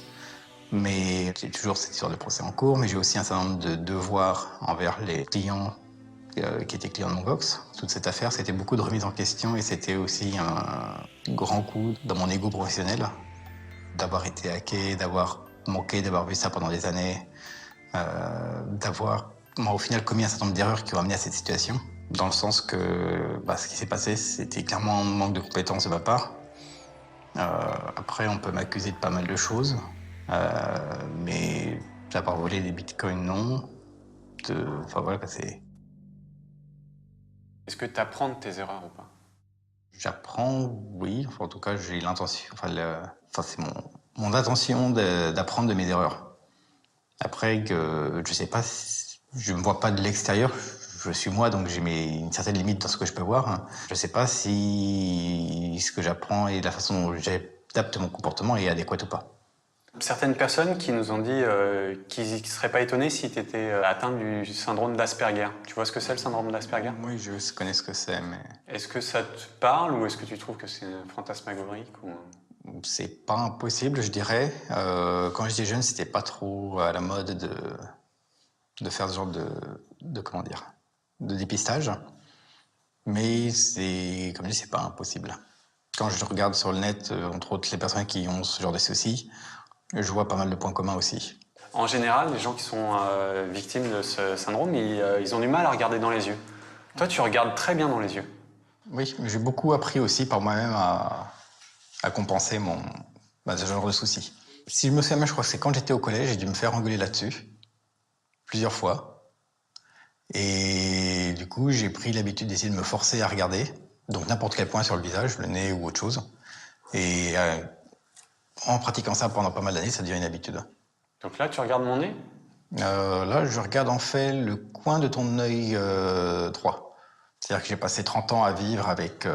Mais j'ai toujours cette histoire de procès en cours, mais j'ai aussi un certain nombre de devoirs envers les clients qui étaient clients de mon GOX. Toute cette affaire, c'était beaucoup de remise en question et c'était aussi un grand coup dans mon ego professionnel d'avoir été hacké, d'avoir manqué, d'avoir vu ça pendant des années, d'avoir au final commis un certain nombre d'erreurs qui ont amené à cette situation. Dans le sens que ce qui s'est passé, c'était clairement un manque de compétences de ma part. Après, on peut m'accuser de pas mal de choses. Mais d'avoir volé des bitcoins, non. Enfin voilà, c'est... Est-ce que tu apprends de tes erreurs ou pas? J'apprends, oui. Enfin, en tout cas, j'ai l'intention... c'est mon intention d'apprendre de mes erreurs. Après, je sais pas, je me vois pas de l'extérieur. Je suis moi, donc j'ai une certaine limite dans ce que je peux voir. Je sais pas si ce que j'apprends et la façon dont j'adapte mon comportement est adéquate ou pas. Certaines personnes qui nous ont dit qu'ils ne seraient pas étonnés si tu étais atteint du syndrome d'Asperger. Tu vois ce que c'est le syndrome d'Asperger? Oui, je connais ce que c'est, mais... Est-ce que ça te parle ou est-ce que tu trouves que c'est fantasmagorique ou... C'est pas impossible, je dirais. Quand j'étais jeune, c'était pas trop à la mode de faire ce genre de dépistage. Mais c'est, comme je dis, c'est pas impossible. Quand je regarde sur le net, entre autres les personnes qui ont ce genre de soucis, je vois pas mal de points communs aussi. En général, les gens qui sont victimes de ce syndrome, ils ont du mal à regarder dans les yeux. Toi, tu regardes très bien dans les yeux. Oui, j'ai beaucoup appris aussi par moi-même à compenser ce genre de soucis. Si je me souviens bien, je crois que c'est quand j'étais au collège, j'ai dû me faire engueuler là-dessus, plusieurs fois. Et du coup, j'ai pris l'habitude d'essayer de me forcer à regarder, donc n'importe quel point sur le visage, le nez ou autre chose. Et en pratiquant ça pendant pas mal d'années, ça devient une habitude. Donc là, tu regardes mon nez? Là, je regarde en fait le coin de ton œil droit. C'est-à-dire que j'ai passé 30 ans à vivre avec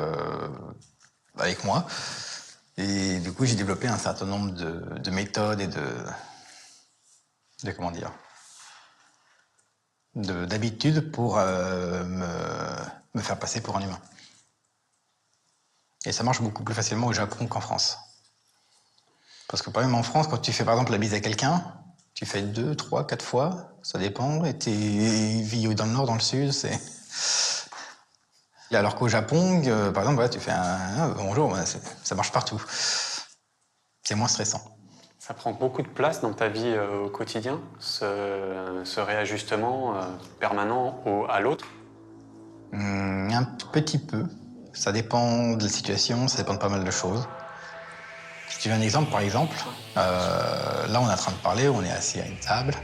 moi. Et du coup, j'ai développé un certain nombre de méthodes et d'habitudes pour me faire passer pour un humain. Et ça marche beaucoup plus facilement au Japon qu'en France. Parce que par exemple en France, quand tu fais par exemple la bise à quelqu'un, tu fais 2, 3, 4 fois, ça dépend, et tu vis dans le nord, dans le sud, c'est... Alors qu'au Japon, par exemple, tu fais un bonjour, ça marche partout. C'est moins stressant. Ça prend beaucoup de place dans ta vie au quotidien, ce réajustement permanent à l'autre? Un petit peu. Ça dépend de la situation, ça dépend de pas mal de choses. Si tu veux un exemple, par exemple, là on est en train de parler, on est assis à une table.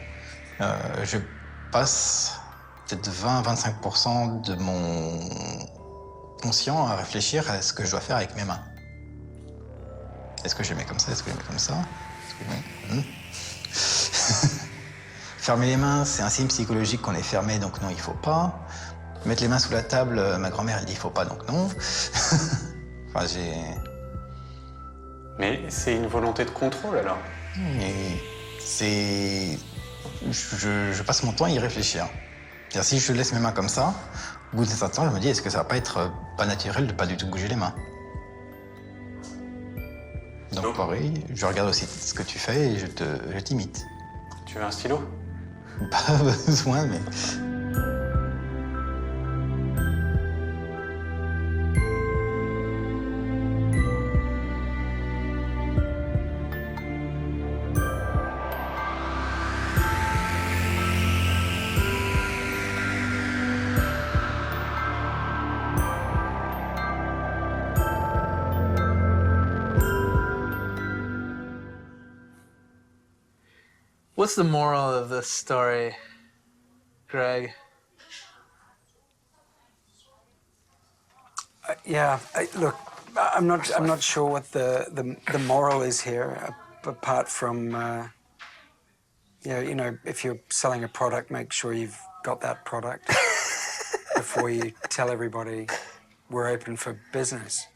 Je passe peut-être 20-25% de mon conscient à réfléchir à ce que je dois faire avec mes mains. Est-ce que je les mets comme ça? Est-ce que je les mets comme ça? Fermer les mains, c'est un signe psychologique qu'on est fermé, donc non, il faut pas. Mettre les mains sous la table, ma grand-mère, elle dit il faut pas, donc non. Enfin, Mais c'est une volonté de contrôle, alors? Et c'est... Je passe mon temps à y réfléchir. C'est-à-dire, si je laisse mes mains comme ça, au bout d'un certain temps, je me dis, est-ce que ça va pas être pas naturel de pas du tout bouger les mains? Donc pareil, je regarde aussi ce que tu fais et je t'imite. Tu veux un stylo? Pas besoin, mais... What's the moral of this story, Greg? Look, I'm not sure what the moral is here, apart from if you're selling a product, make sure you've got that product before you tell everybody we're open for business.